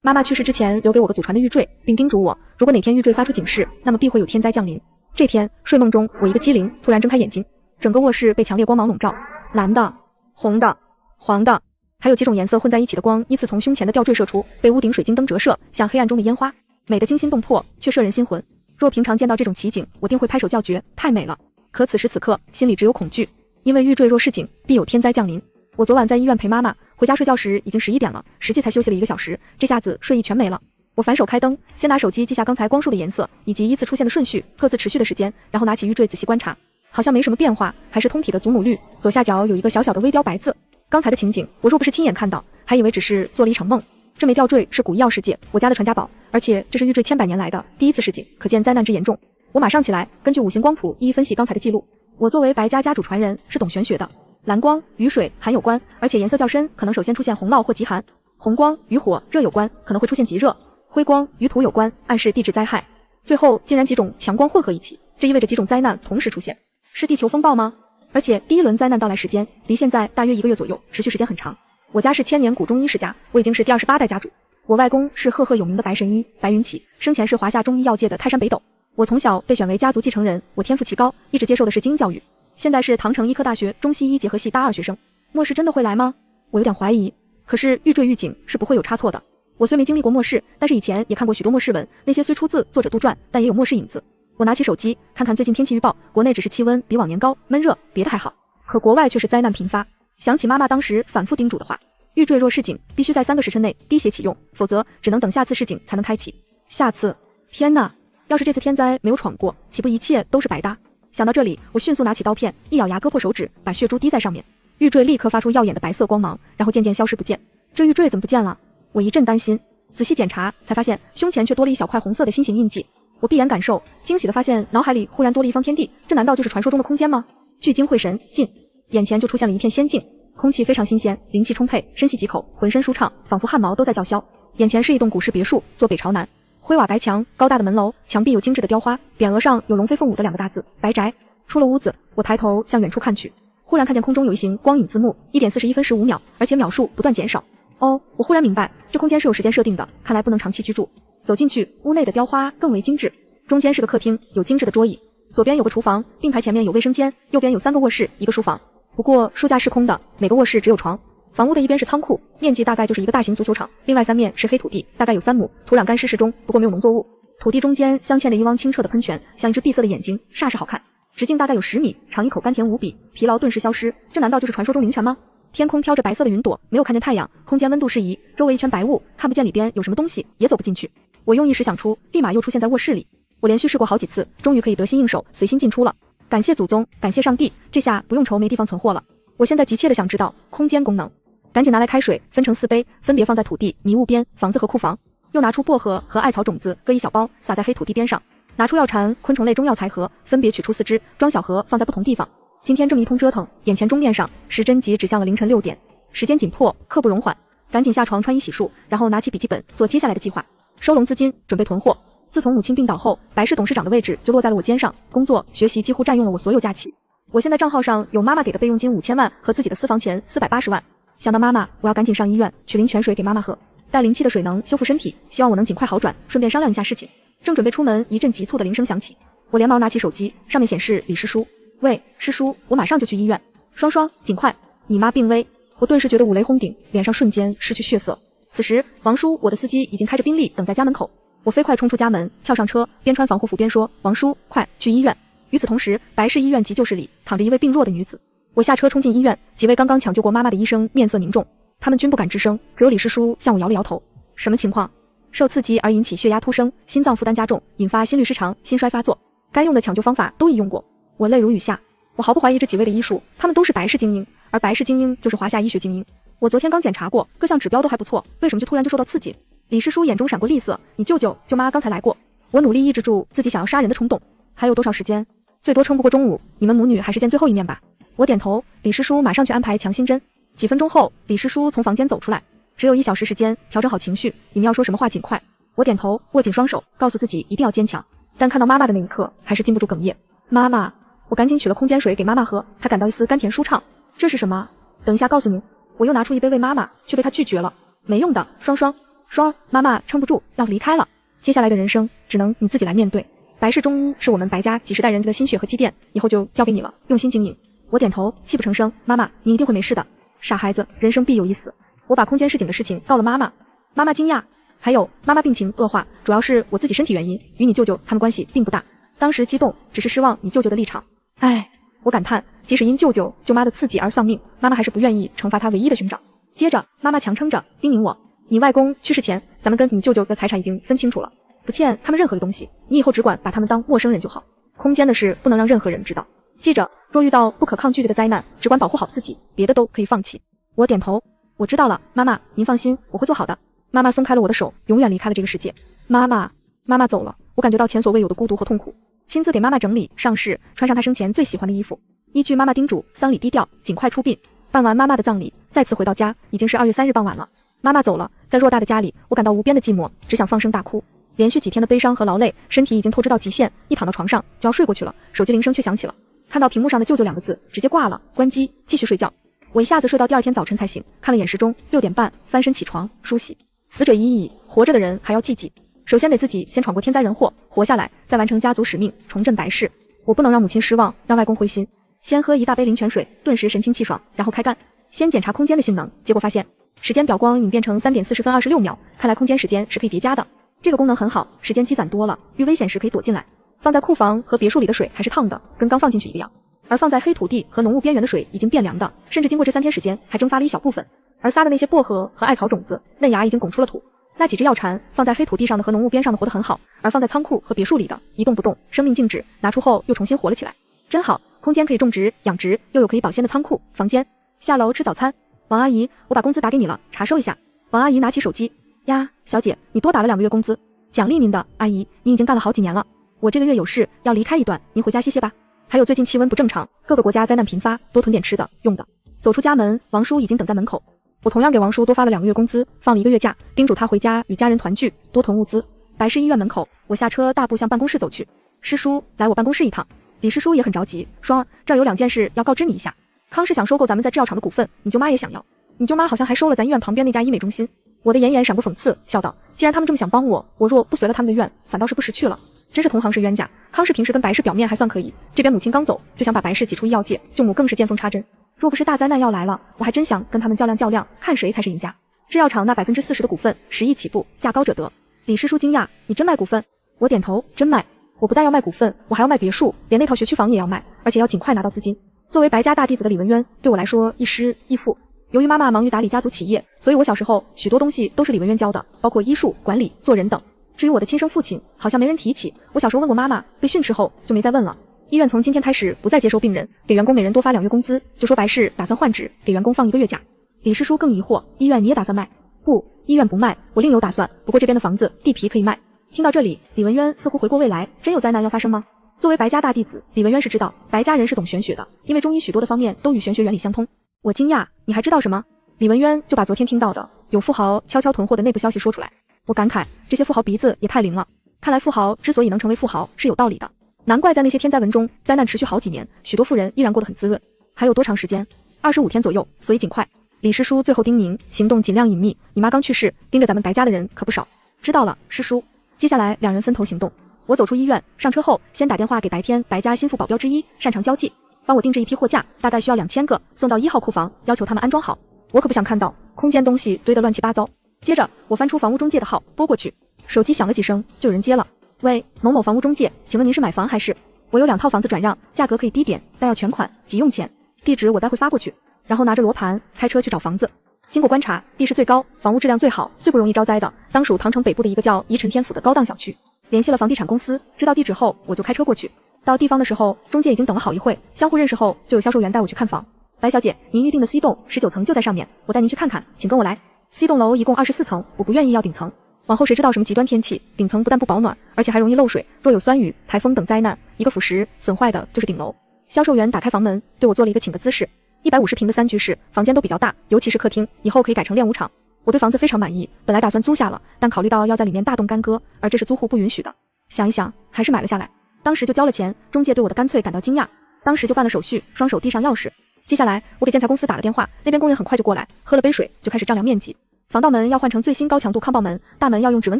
妈妈去世之前留给我个祖传的玉坠，并叮嘱我，如果哪天玉坠发出警示，那么必会有天灾降临。这天睡梦中，我一个机灵，突然睁开眼睛，整个卧室被强烈光芒笼罩，蓝的、红的、黄的，还有几种颜色混在一起的光依次从胸前的吊坠射出，被屋顶水晶灯折射，像黑暗中的烟花，美得惊心动魄，却摄人心魂。若平常见到这种奇景，我定会拍手叫绝，太美了。可此时此刻，心里只有恐惧，因为玉坠若是景，必有天灾降临。我昨晚在医院陪妈妈，回家睡觉时已经11点了，实际才休息了1个小时，这下子睡意全没了。我反手开灯，先拿手机记下刚才光束的颜色以及依次出现的顺序，各自持续的时间，然后拿起玉坠仔细观察，好像没什么变化，还是通体的祖母绿，左下角有一个小小的微雕白字。刚才的情景，我若不是亲眼看到，还以为只是做了一场梦。这枚吊坠是古医药世界我家的传家宝，而且这是玉坠千百年来的第一次示警，可见灾难之严重。我马上起来，根据五行光谱一一分析刚才的记录。我作为白家家主传人，是懂玄学的。蓝光与水寒有关，而且颜色较深，可能首先出现洪涝或极寒。红光与火热有关，可能会出现极热。灰光与土有关，暗示地质灾害。最后竟然几种强光混合一起，这意味着几种灾难同时出现。是地球风暴吗？而且第一轮灾难到来时间离现在大约1个月左右，持续时间很长。我家是1000年古中医世家，我已经是第28代家主。我外公是赫赫有名的白神医白云起，生前是华夏中医药界的泰山北斗。我从小被选为家族继承人，我天赋奇高，一直接受的是精英教育。现在是唐城医科大学中西医结合系大2学生。末世真的会来吗？我有点怀疑。可是玉坠预警是不会有差错的。我虽没经历过末世，但是以前也看过许多末世文，那些虽出自作者杜撰，但也有末世影子。我拿起手机看看最近天气预报，国内只是气温比往年高，闷热，别的还好。可国外却是灾难频发。想起妈妈当时反复叮嘱的话，玉坠若示警，必须在3个时辰内滴血启用，否则只能等下次示警才能开启。下次，天哪！要是这次天灾没有闯过，岂不一切都是白搭？想到这里，我迅速拿起刀片，一咬牙割破手指，把血珠滴在上面。玉坠立刻发出耀眼的白色光芒，然后渐渐消失不见。这玉坠怎么不见了？我一阵担心，仔细检查才发现胸前却多了一小块红色的心形印记。我闭眼感受，惊喜地发现脑海里忽然多了一方天地，这难道就是传说中的空间吗？聚精会神，进，眼前就出现了一片仙境，空气非常新鲜，灵气充沛，深吸几口，浑身舒畅，仿佛汗毛都在叫嚣。眼前是一栋古式别墅，坐北朝南，灰瓦白墙，高大的门楼，墙壁有精致的雕花，匾额上有龙飞凤舞的2个大字白宅。出了屋子，我抬头向远处看去，忽然看见空中有一行光影字幕，1点41分15秒，而且秒数不断减少。哦，我忽然明白，这空间是有时间设定的，看来不能长期居住。走进去，屋内的雕花更为精致，中间是个客厅，有精致的桌椅，左边有个厨房，并排前面有卫生间，右边有3个卧室，1个书房。不过书架是空的，每个卧室只有床。房屋的一边是仓库，面积大概就是一个大型足球场，另外3面是黑土地，大概有3亩，土壤干湿适中，不过没有农作物。土地中间镶嵌着一汪清澈的喷泉，像一只闭塞的眼睛，煞是好看。直径大概有10米，尝一口甘甜无比，疲劳顿时消失。这难道就是传说中灵泉吗？天空飘着白色的云朵，没有看见太阳，空间温度适宜，周围一圈白雾，看不见里边有什么东西，也走不进去。我用一时想出，立马又出现在卧室里。我连续试过好几次，终于可以得心应手，随心进出了。感谢祖宗，感谢上帝，这下不用愁没地方存货了。我现在急切地想知道空间功能，赶紧拿来开水，分成4杯，分别放在土地、迷雾边、房子和库房。又拿出薄荷和艾草种子，各一小包，撒在黑土地边上。拿出药禅、昆虫类中药材盒，分别取出4支，装小盒放在不同地方。今天这么一通折腾，眼前钟面上时针即指向了凌晨6点，时间紧迫，刻不容缓，赶紧下床穿衣洗漱，然后拿起笔记本做接下来的计划，收拢资金，准备囤货。自从母亲病倒后，白氏董事长的位置就落在了我肩上，工作、学习几乎占用了我所有假期。我现在账号上有妈妈给的备用金5000万和自己的私房钱480万。想到妈妈，我要赶紧上医院去灵泉水给妈妈喝，带灵气的水能修复身体，希望我能尽快好转，顺便商量一下事情。正准备出门，一阵急促的铃声响起，我连忙拿起手机，上面显示李师叔。喂，师叔，我马上就去医院。双双，尽快，你妈病危。我顿时觉得五雷轰顶，脸上瞬间失去血色。此时，王叔，我的司机已经开着宾利等在家门口。我飞快冲出家门，跳上车，边穿防护服边说：“王叔，快去医院！”与此同时，白氏医院急救室里躺着一位病弱的女子。我下车冲进医院，几位刚刚抢救过妈妈的医生面色凝重，他们均不敢吱声，只有李师叔向我摇了摇头。什么情况？受刺激而引起血压突升，心脏负担加重，引发心律失常、心衰发作。该用的抢救方法都已用过。我泪如雨下，我毫不怀疑这几位的医术，他们都是白氏精英，而白氏精英就是华夏医学精英。我昨天刚检查过，各项指标都还不错，为什么就突然就受到刺激？李师叔眼中闪过厉色，你舅舅、舅妈刚才来过。我努力抑制住自己想要杀人的冲动。还有多少时间？最多撑不过中午，你们母女还是见最后一面吧。我点头，李师叔马上去安排强心针。几分钟后，李师叔从房间走出来，只有1小时时间调整好情绪，你们要说什么话尽快。我点头，握紧双手，告诉自己一定要坚强。但看到妈妈的那一刻，还是禁不住哽咽。妈妈，我赶紧取了空间水给妈妈喝，她感到一丝甘甜舒畅。这是什么？等一下告诉您。我又拿出一杯喂妈妈，却被她拒绝了。没用的，双双。双儿，妈妈撑不住要离开了，接下来的人生只能你自己来面对。白氏中医是我们白家几十代人的心血和积淀，以后就交给你了，用心经营。我点头，泣不成声。妈妈，你一定会没事的。傻孩子，人生必有一死。我把空间市井的事情告了妈妈。妈妈惊讶，还有妈妈病情恶化，主要是我自己身体原因，与你舅舅他们关系并不大。当时激动，只是失望你舅舅的立场。唉，我感叹，即使因舅舅舅妈的刺激而丧命，妈妈还是不愿意惩罚他唯一的兄长。接着，妈妈强撑着，叮咛我：你外公去世前，咱们跟你舅舅的财产已经分清楚了，不欠他们任何的东西，你以后只管把他们当陌生人就好。空间的事不能让任何人知道。记着，若遇到不可抗拒的灾难，只管保护好自己，别的都可以放弃。我点头，我知道了，妈妈，您放心，我会做好的。妈妈松开了我的手，永远离开了这个世界。妈妈走了，我感觉到前所未有的孤独和痛苦。亲自给妈妈整理上饰，穿上她生前最喜欢的衣服。依据妈妈叮嘱，丧礼低调，尽快出殡。办完妈妈的葬礼，再次回到家，已经是2月3日傍晚了。妈妈走了，在偌大的家里，我感到无边的寂寞，只想放声大哭。连续几天的悲伤和劳累，身体已经透支到极限，一躺到床上就要睡过去了。手机铃声却响起了，看到屏幕上的舅舅2个字，直接挂了，关机，继续睡觉。我一下子睡到第2天早晨才醒，看了眼时钟，6点半，翻身起床梳洗。死者已矣，活着的人还要积极。首先得自己先闯过天灾人祸，活下来，再完成家族使命，重振白氏。我不能让母亲失望，让外公灰心。先喝一大杯灵泉水，顿时神清气爽，然后开干。先检查空间的性能，结果发现时间表光影变成3点40分26秒，看来空间时间是可以叠加的。这个功能很好，时间积攒多了，遇危险时可以躲进来。放在库房和别墅里的水还是烫的，跟刚放进去一个样。而放在黑土地和浓雾边缘的水已经变凉的，甚至经过这3天时间还蒸发了一小部分。而撒的那些薄荷和艾草种子，嫩芽已经拱出了土。那几只药蝉放在黑土地上的和浓雾边上的活得很好，而放在仓库和别墅里的一动不动，生命静止，拿出后又重新活了起来。真好，空间可以种植养殖，又有可以保鲜的仓库房间。下楼吃早餐。王阿姨，我把工资打给你了，查收一下。王阿姨拿起手机，呀，小姐，你多打了2个月工资，奖励您的。阿姨，你已经干了好几年了。我这个月有事要离开一段，您回家歇歇吧。还有最近气温不正常，各个国家灾难频发，多囤点吃的用的。走出家门，王叔已经等在门口。我同样给王叔多发了2个月工资，放了1个月假，叮嘱他回家与家人团聚，多囤物资。白氏医院门口，我下车大步向办公室走去。师叔，来我办公室一趟。李师叔也很着急，双儿，这儿有2件事要告知你一下。康氏想收购咱们在制药厂的股份，你舅妈也想要。你舅妈好像还收了咱医院旁边那家医美中心。我的眼闪过讽刺，笑道：既然他们这么想帮我，我若不随了他们的愿，反倒是不识趣了。真是同行是冤家。康氏平时跟白氏表面还算可以，这边母亲刚走，就想把白氏挤出医药界，舅母更是见缝插针。若不是大灾难要来了，我还真想跟他们较量较量，看谁才是赢家。制药厂那40%的股份，10亿起步，价高者得。李师叔惊讶，你真卖股份？我点头，真卖。我不但要卖股份，我还要卖别墅，连那套学区房也要卖，而且要尽快拿到资金。作为白家大弟子的李文渊，对我来说亦师亦父。由于妈妈忙于打理家族企业，所以我小时候许多东西都是李文渊教的，包括医术、管理、做人等。至于我的亲生父亲，好像没人提起。我小时候问过妈妈，被训斥后就没再问了。医院从今天开始不再接收病人，给员工每人多发2月工资，就说白氏打算换职，给员工放1个月假。李师叔更疑惑，医院你也打算卖？不，医院不卖，我另有打算，不过这边的房子、地皮可以卖。听到这里，李文渊似乎回过未来，真有灾难要发生吗？作为白家大弟子，李文渊是知道白家人是懂玄学的，因为中医许多的方面都与玄学原理相通。我惊讶，你还知道什么？李文渊就把昨天听到的有富豪悄悄囤货的内部消息说出来。我感慨，这些富豪鼻子也太灵了。看来富豪之所以能成为富豪是有道理的，难怪在那些天灾文中，灾难持续好几年，许多富人依然过得很滋润。还有多长时间？25天左右，所以尽快。李师叔最后叮咛，行动尽量隐秘，你妈刚去世，盯着咱们白家的人可不少。知道了，师叔。接下来2人分头行动。我走出医院，上车后先打电话给白天白家心腹保镖之一，擅长交际，帮我定制一批货架，大概需要2000个，送到1号库房，要求他们安装好。我可不想看到空间东西堆得乱七八糟。接着我翻出房屋中介的号拨过去，手机响了几声，就有人接了。喂，某某房屋中介，请问您是买房还是？我有2套房子转让，价格可以低点，但要全款，急用钱。地址我待会发过去。然后拿着罗盘开车去找房子。经过观察，地势最高，房屋质量最好，最不容易招灾的，当属唐城北部的一个叫宜晨天府的高档小区。联系了房地产公司，知道地址后，我就开车过去。到地方的时候，中介已经等了好一会，相互认识后，就有销售员带我去看房。白小姐，您预定的 C 栋19层就在上面，我带您去看看，请跟我来。C 栋楼一共24层，我不愿意要顶层。往后谁知道什么极端天气，顶层不但不保暖，而且还容易漏水，若有酸雨、台风等灾难，一个腐蚀损坏的就是顶楼。销售员打开房门，对我做了一个请的姿势。150平的3居室，房间都比较大，尤其是客厅，以后可以改成练武场。我对房子非常满意，本来打算租下了，但考虑到要在里面大动干戈，而这是租户不允许的。想一想，还是买了下来。当时就交了钱，中介对我的干脆感到惊讶，当时就办了手续，双手递上钥匙。接下来我给建材公司打了电话，那边工人很快就过来，喝了杯水就开始丈量面积。防盗门要换成最新高强度抗爆门，大门要用指纹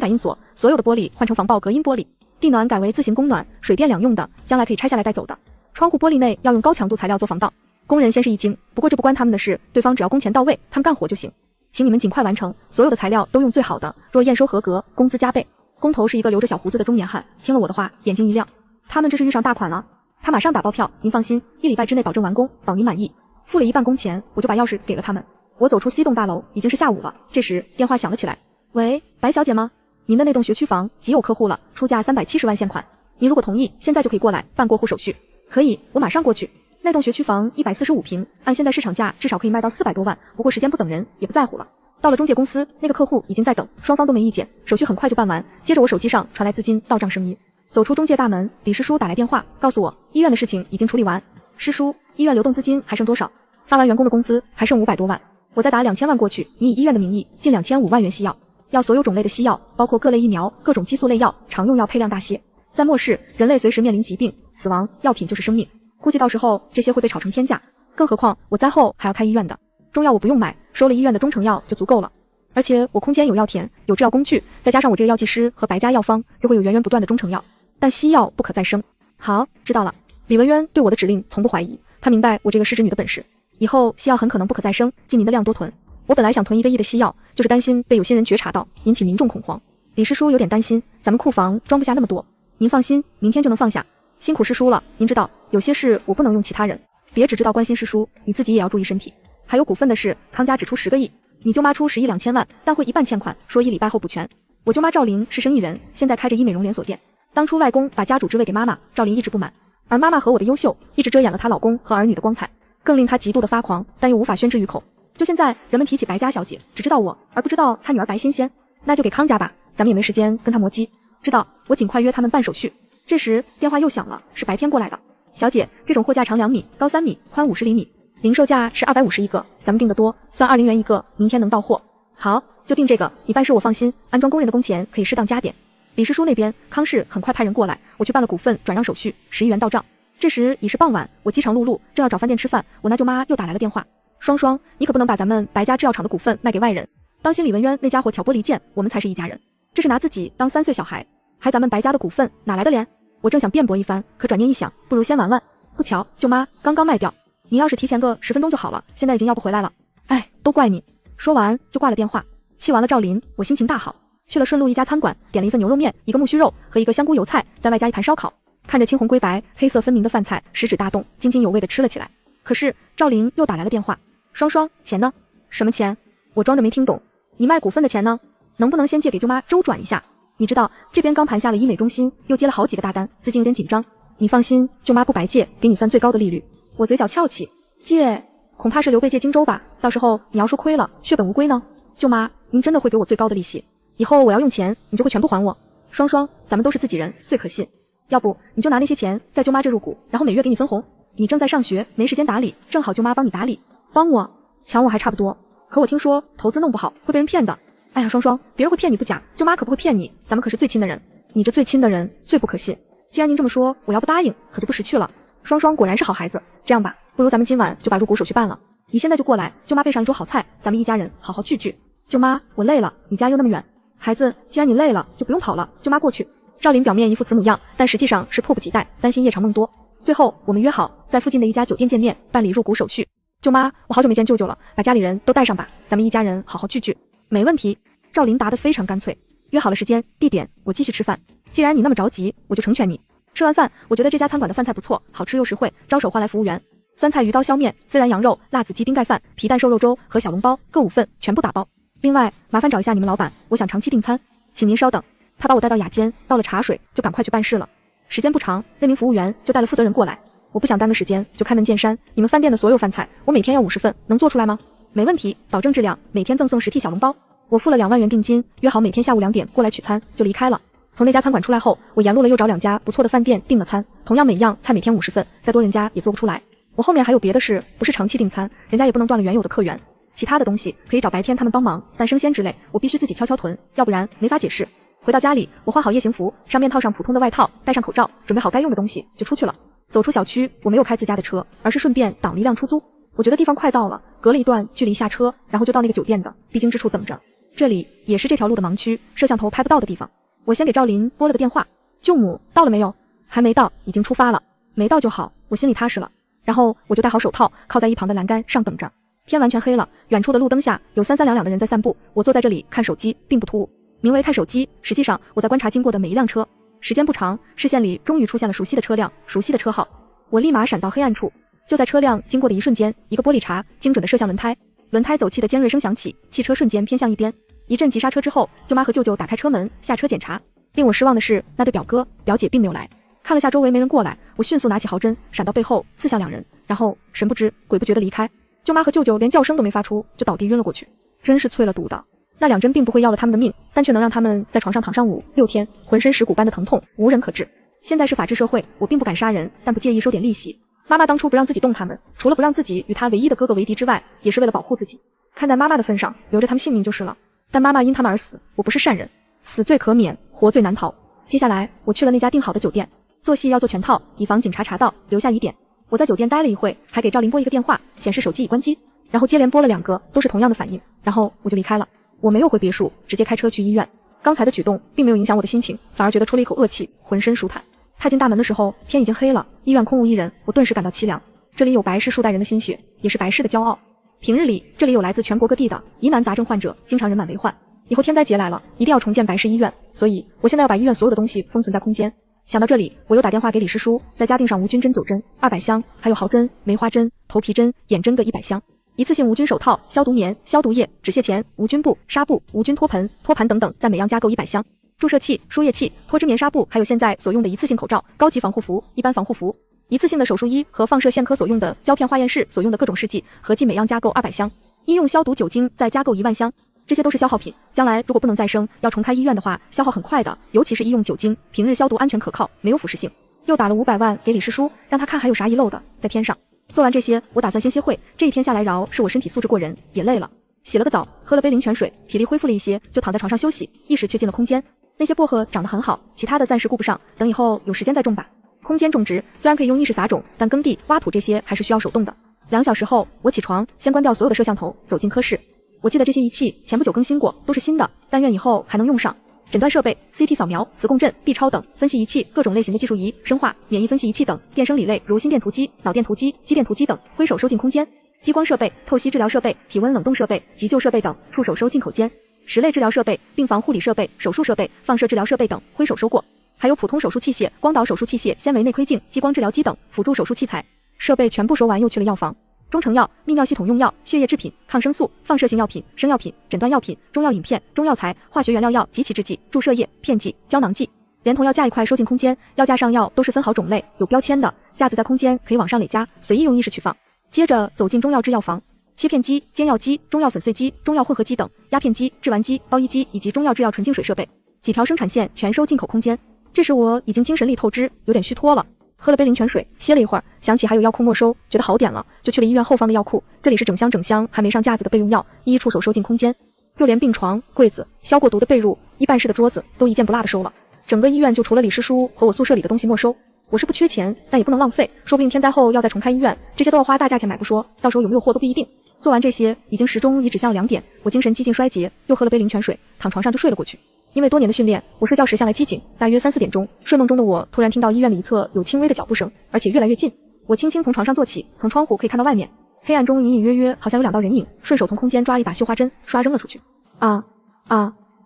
感应锁，所有的玻璃换成防爆隔音玻璃，地暖改为自行供暖，水电两用的，将来可以拆下来带走的。窗户玻璃内要用高强度材料做防盗。工人先是一惊，不过这不关他们的事，对方只要工钱到位，他们干活就行。请你们尽快完成，所有的材料都用最好的，若验收合格，工资加倍。工头是一个留着小胡子的中年汉，听了我的话，眼睛一亮，他们这是遇上大款了。他马上打包票，您放心，1礼拜之内保证完工，保您满意。付了一半工钱，我就把钥匙给了他们。我走出 C 栋大楼，已经是下午了。这时电话响了起来，喂，白小姐吗？您的那栋学区房极有客户了，出价370万现款，您如果同意，现在就可以过来办过户手续。可以，我马上过去。那栋学区房145平，按现在市场价至少可以卖到400多万，不过时间不等人，也不在乎了。到了中介公司，那个客户已经在等，双方都没意见，手续很快就办完。接着我手机上传来资金到账声音，走出中介大门，李师叔打来电话，告诉我医院的事情已经处理完。师叔，医院流动资金还剩多少？发完员工的工资还剩500多万，我再打2000万过去，你以医院的名义进2500万元西药，要所有种类的西药，包括各类疫苗、各种激素类药，常用药配量大些。在末世，人类随时面临疾病、死亡，药品就是生命，估计到时候这些会被炒成天价，更何况我灾后还要开医院的。中药我不用买，收了医院的中成药就足够了。而且我空间有药田，有制药工具，再加上我这个药剂师和白家药方，又会有源源不断的中成药。但西药不可再生。好，知道了。李文渊对我的指令从不怀疑，他明白我这个失职女的本事。以后西药很可能不可再生，尽您的量多囤。我本来想囤1个亿的西药，就是担心被有心人觉察到，引起民众恐慌。李师叔有点担心，咱们库房装不下那么多。您放心，明天就能放下。辛苦师叔了，您知道，有些事我不能用其他人，别只知道关心师叔，你自己也要注意身体。还有股份的事，康家只出10个亿，你舅妈出10亿2千万，但会一半欠款，说1礼拜后补全。我舅妈赵玲是生意人，现在开着医美容连锁店。当初外公把家主之位给妈妈，赵玲一直不满，而妈妈和我的优秀，一直遮掩了她老公和儿女的光彩，更令她极度的发狂，但又无法宣之于口。就现在，人们提起白家小姐，只知道我，而不知道她女儿白新鲜，那就给康家吧，咱们也没时间跟她磨叽。知道，我尽快约他们办手续。这时电话又响了，是白天过来的。小姐，这种货架长2米，高3米，宽50厘米，零售价是250一个，咱们订的多，算20元一个，明天能到货。好，就定这个，你办事我放心，安装工人的工钱可以适当加点。李师叔那边，康氏很快派人过来，我去办了股份转让手续，10亿元到账。这时已是傍晚，我饥肠辘辘，正要找饭店吃饭，我那舅妈又打来了电话。双双，你可不能把咱们白家制药厂的股份卖给外人，当心李文渊那家伙挑拨离间，我们才是一家人。这是拿自己当3岁小孩，还咱们白家的股份哪来的脸？我正想辩驳一番，可转念一想，不如先玩玩。不巧，舅妈刚刚卖掉，你要是提前个10分钟就好了，现在已经要不回来了。哎，都怪你。说完就挂了电话。气完了赵林，我心情大好，去了顺路一家餐馆，点了一份牛肉面，一个木须肉和一个香菇油菜，再外加一盘烧烤。看着青红灰白、黑色分明的饭菜，食指大动，津津有味地吃了起来。可是赵林又打来了电话，双双，钱呢？什么钱？我装着没听懂。你卖股份的钱呢？能不能先借给舅妈周转一下？你知道这边刚盘下了医美中心，又接了好几个大单，资金有点紧张。你放心，舅妈不白借，给你算最高的利率。我嘴角翘起，借恐怕是刘备借荆州吧，到时候你要说亏了，血本无归呢。舅妈，您真的会给我最高的利息？以后我要用钱，你就会全部还我？双双，咱们都是自己人，最可信。要不你就拿那些钱在舅妈这入股，然后每月给你分红。你正在上学，没时间打理，正好舅妈帮你打理。帮我？抢我还差不多。可我听说投资弄不好会被人骗的。哎呀，双双，别人会骗你不假，舅妈可不会骗你，咱们可是最亲的人。你这最亲的人最不可信。既然您这么说，我要不答应，可就不识趣了。双双果然是好孩子，这样吧，不如咱们今晚就把入股手续办了。你现在就过来，舅妈备上一桌好菜，咱们一家人好好聚聚。舅妈，我累了，你家又那么远。孩子，既然你累了，就不用跑了，舅妈过去。赵林表面一副慈母样，但实际上是迫不及待，担心夜长梦多。最后我们约好在附近的一家酒店见面，办理入股手续。舅妈，我好久没见舅舅了，把家里人都带上吧，咱们一家人好好聚聚。没问题。赵林答得非常干脆。约好了时间地点，我继续吃饭。既然你那么着急，我就成全你。吃完饭，我觉得这家餐馆的饭菜不错，好吃又实惠，招手换来服务员。酸菜鱼刀削面、孜然羊肉、辣子鸡丁盖饭、皮蛋瘦肉粥和小笼包各5份，全部打包。另外，麻烦找一下你们老板，我想长期订餐，请您稍等。他把我带到雅间，倒了茶水，就赶快去办事了。时间不长，那名服务员就带了负责人过来。我不想耽搁时间，就开门见山，你们饭店的所有饭菜，我每天要50份，能做出来吗？没问题，保证质量，每天赠送10屉小笼包。我付了2万元定金，约好每天下午2点过来取餐，就离开了。从那家餐馆出来后，我沿路了又找2家不错的饭店订了餐，同样每样菜每天50份，再多人家也做不出来。我后面还有别的事，不是长期订餐，人家也不能断了原有的客源。其他的东西可以找白天他们帮忙，但生鲜之类我必须自己悄悄囤，要不然没法解释。回到家里，我换好夜行服，上面套上普通的外套，戴上口罩，准备好该用的东西就出去了。走出小区，我没有开自家的车，而是顺便挡了一辆出租。我觉得地方快到了，隔了一段距离下车，然后就到那个酒店的必经之处等着。这里也是这条路的盲区，摄像头拍不到的地方。我先给赵林拨了个电话，舅母到了没有？还没到，已经出发了。没到就好，我心里踏实了。然后我就戴好手套，靠在一旁的栏杆上等着。天完全黑了，远处的路灯下有三三两两的人在散步。我坐在这里看手机，并不突兀。名为看手机，实际上我在观察经过的每一辆车。时间不长，视线里终于出现了熟悉的车辆，熟悉的车号。我立马闪到黑暗处。就在车辆经过的一瞬间，一个玻璃碴精准地射向轮胎，轮胎走气的尖锐声响起，汽车瞬间偏向一边。一阵急刹车之后，舅妈和舅舅打开车门下车检查。令我失望的是，那对表哥表姐并没有来。看了下周围没人过来，我迅速拿起毫针闪到背后刺向两人，然后神不知鬼不觉地离开。舅妈和舅舅连叫声都没发出，就倒地晕了过去。真是淬了毒的。那两针并不会要了他们的命，但却能让他们在床上躺上5-6天，浑身蚀骨般的疼痛无人可治。现在是法治社会，我并不敢杀人，但不介意收点利息。妈妈当初不让自己动他们，除了不让自己与他唯一的哥哥为敌之外，也是为了保护自己。看在妈妈的份上，留着他们性命就是了。但妈妈因他们而死，我不是善人，死罪可免，活罪难逃。接下来我去了那家订好的酒店，做戏要做全套，以防警察查到，留下疑点。我在酒店待了一会，还给赵林拨一个电话，显示手机已关机，然后接连拨了2个，都是同样的反应，然后我就离开了。我没有回别墅，直接开车去医院。刚才的举动并没有影响我的心情，反而觉得出了一口恶气，浑身舒坦。踏进大门的时候，天已经黑了，医院空无一人，我顿时感到凄凉。这里有白氏数代人的心血，也是白氏的骄傲。平日里，这里有来自全国各地的疑难杂症患者，经常人满为患。以后天灾劫来了，一定要重建白氏医院，所以我现在要把医院所有的东西封存在空间。想到这里，我又打电话给李师叔，在家订上无菌针9针200箱，还有毫针、梅花针、头皮针、眼针各100箱，一次性无菌手套、消毒棉、消毒液、止泻钳、无菌布、纱布、无菌托盘等等，在每样加购100箱。注射器、输液器、脱脂棉纱布，还有现在所用的一次性口罩、高级防护服、一般防护服，一次性的手术衣和放射线科所用的胶片化验室所用的各种试剂，合计每样加购200箱。医用消毒酒精再加购1万箱。这些都是消耗品，将来如果不能再生，要重开医院的话，消耗很快的，尤其是医用酒精，平日消毒安全可靠，没有腐蚀性。又打了500万给李师叔，让他看还有啥遗漏的，在添上。做完这些，我打算先歇会，这一天下来饶是我身体素质过人，也累了。洗了个澡，喝了杯灵泉水，体力恢复了一些，就躺在床上休息，意识却进了空间。那些薄荷长得很好，其他的暂时顾不上，等以后有时间再种吧。空间种植虽然可以用意识撒种，但耕地、挖土这些还是需要手动的。2小时后，我起床，先关掉所有的摄像头，走进科室。我记得这些仪器前不久更新过，都是新的，但愿以后还能用上。诊断设备、CT 扫描、磁共振、B 超等分析仪器，各种类型的技术仪、生化、免疫分析仪器等，电生理类如心电图机、脑电图机、肌电图机等，挥手收进空间。激光设备、透析治疗设备、体温冷冻设备、急救设备等，触手收进口间。10类治疗设备、病房护理设备、手术设备、放射治疗设备等，挥手收过。还有普通手术器械、光导手术器械、纤维内窥镜、激光治疗机等辅助手术器材。设备全部收完，又去了药房。中成药、泌尿系统用药、血液制品、抗生素、放射性药品、生药品、诊断药品、中药饮片、中药材、化学原料药及其制剂、注射液、片剂、胶囊剂，连同药架一块收进空间。药架上药都是分好种类，有标签的，架子在空间可以往上垒加，随意用意识取放。接着走进中药制药房，切片机、煎药机、中药粉碎机、中药混合机等，压片机、制丸机、包衣机以及中药制药纯净水设备，几条生产线全收进口空间。这时我已经精神力透支，有点虚脱了。喝了杯灵泉水，歇了一会儿，想起还有药库没收，觉得好点了，就去了医院后方的药库。这里是整箱还没上架子的备用药，一一触手收进空间。就连病床、柜子、消过毒的被褥、一办事的桌子，都一件不落的收了。整个医院就除了李师叔和我宿舍里的东西没收。我是不缺钱，但也不能浪费，说不定天灾后要再重开医院，这些都要花大价钱买不说，到时候有没有货都不一定。做完这些，已经时钟已指向了2点，我精神几近衰竭，又喝了杯灵泉水，躺床上就睡了过去。因为多年的训练，我睡觉时向来机警，大约3-4点钟，睡梦中的我突然听到医院里一侧有轻微的脚步声，而且越来越近。我轻轻从床上坐起，从窗户可以看到外面，黑暗中隐隐约约好像有2道人影，顺手从空间抓了一把绣花针，刷扔了出去。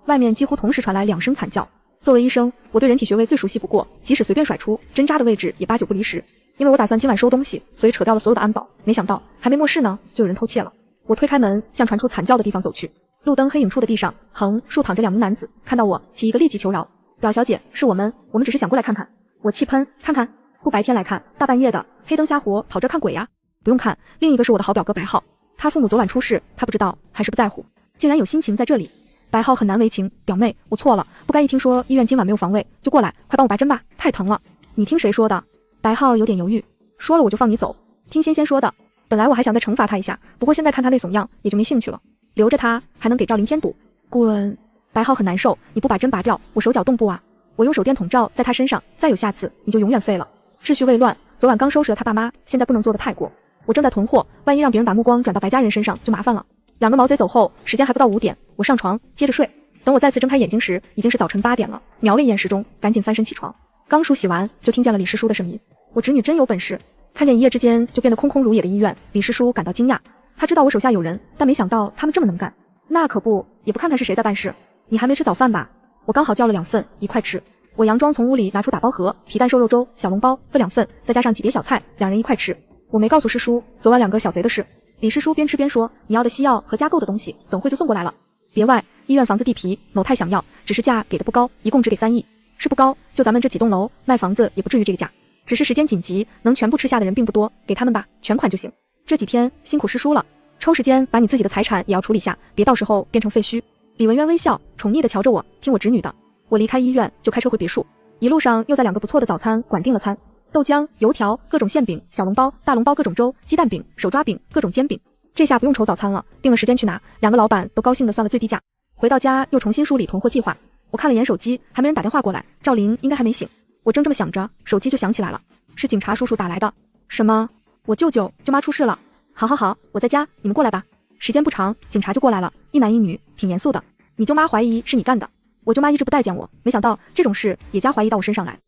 外面几乎同时传来2声惨叫。作为医生，我对人体穴位最熟悉不过，即使随便甩出，针扎的位置也8-9不离十。因为我打算今晚收东西，所以扯掉了所有的安保，没想到还没末世呢，就有人偷窃了。我推开门，向传出惨叫的地方走去。路灯黑影处的地上横竖躺着2名男子，看到我，其一个立即求饶：“表小姐，是我们只是想过来看看。”我气喷：“看看？不白天来看，大半夜的，黑灯瞎火，跑这看鬼呀？不用看，另一个是我的好表哥白浩，他父母昨晚出事，他不知道还是不在乎，竟然有心情在这里。”白浩很难为情：“表妹，我错了，不该一听说医院今晚没有房位就过来，快帮我拔针吧，太疼了。”“你听谁说的？”白浩有点犹豫：“说了我就放你走。”“听仙仙说的。本来我还想再惩罚他一下，不过现在看他那怂样，也就没兴趣了。留着他还能给赵林添堵。”“滚！”白浩很难受：“你不把针拔掉，我手脚动不啊？我用手电筒照在他身上，再有下次你就永远废了。秩序未乱，昨晚刚收拾了他爸妈，现在不能做得太过。我正在囤货，万一让别人把目光转到白家人身上就麻烦了。” 2个毛贼走后，时间还不到5点，我上床接着睡。等我再次睁开眼睛时，已经是早晨8点了。瞄了一眼时钟，赶紧翻身起床。刚梳洗完，就听见了李师叔的声音。我侄女真有本事。看见一夜之间就变得空空如也的医院，李师叔感到惊讶。他知道我手下有人，但没想到他们这么能干。那可不，也不看看是谁在办事。你还没吃早饭吧？我刚好叫了2份，一块吃。我佯装从屋里拿出打包盒，皮蛋瘦肉粥、小笼包各2份，再加上几碟小菜，2人一块吃。我没告诉师叔昨晚2个小贼的事。李师叔边吃边说：“你要的西药和加购的东西，等会就送过来了。别外，医院房子地皮，某太想要，只是价给的不高，一共只给3亿。是不高，就咱们这几栋楼卖房子也不至于这个价。只是时间紧急，能全部吃下的人并不多，给他们吧，全款就行。这几天辛苦师叔了，抽时间把你自己的财产也要处理下，别到时候变成废墟。”李文渊微笑，宠溺地瞧着我，听我侄女的。我离开医院就开车回别墅，一路上又在2个不错的早餐馆订了餐。豆浆、油条、各种馅饼、小笼包、大笼包、各种粥、鸡蛋饼、手抓饼、各种煎饼。这下不用愁早餐了，定了时间去拿，2个老板都高兴地算了最低价。回到家又重新梳理囤货计划。我看了眼手机，还没人打电话过来，赵林应该还没醒。我正这么想着，手机就响起来了，是警察叔叔打来的。什么？我舅舅舅妈出事了。好，我在家，你们过来吧。时间不长，警察就过来了，一男一女，挺严肃的。你舅妈怀疑是你干的。我舅妈一直不待见我，没想到这种事也加怀疑到我身上来。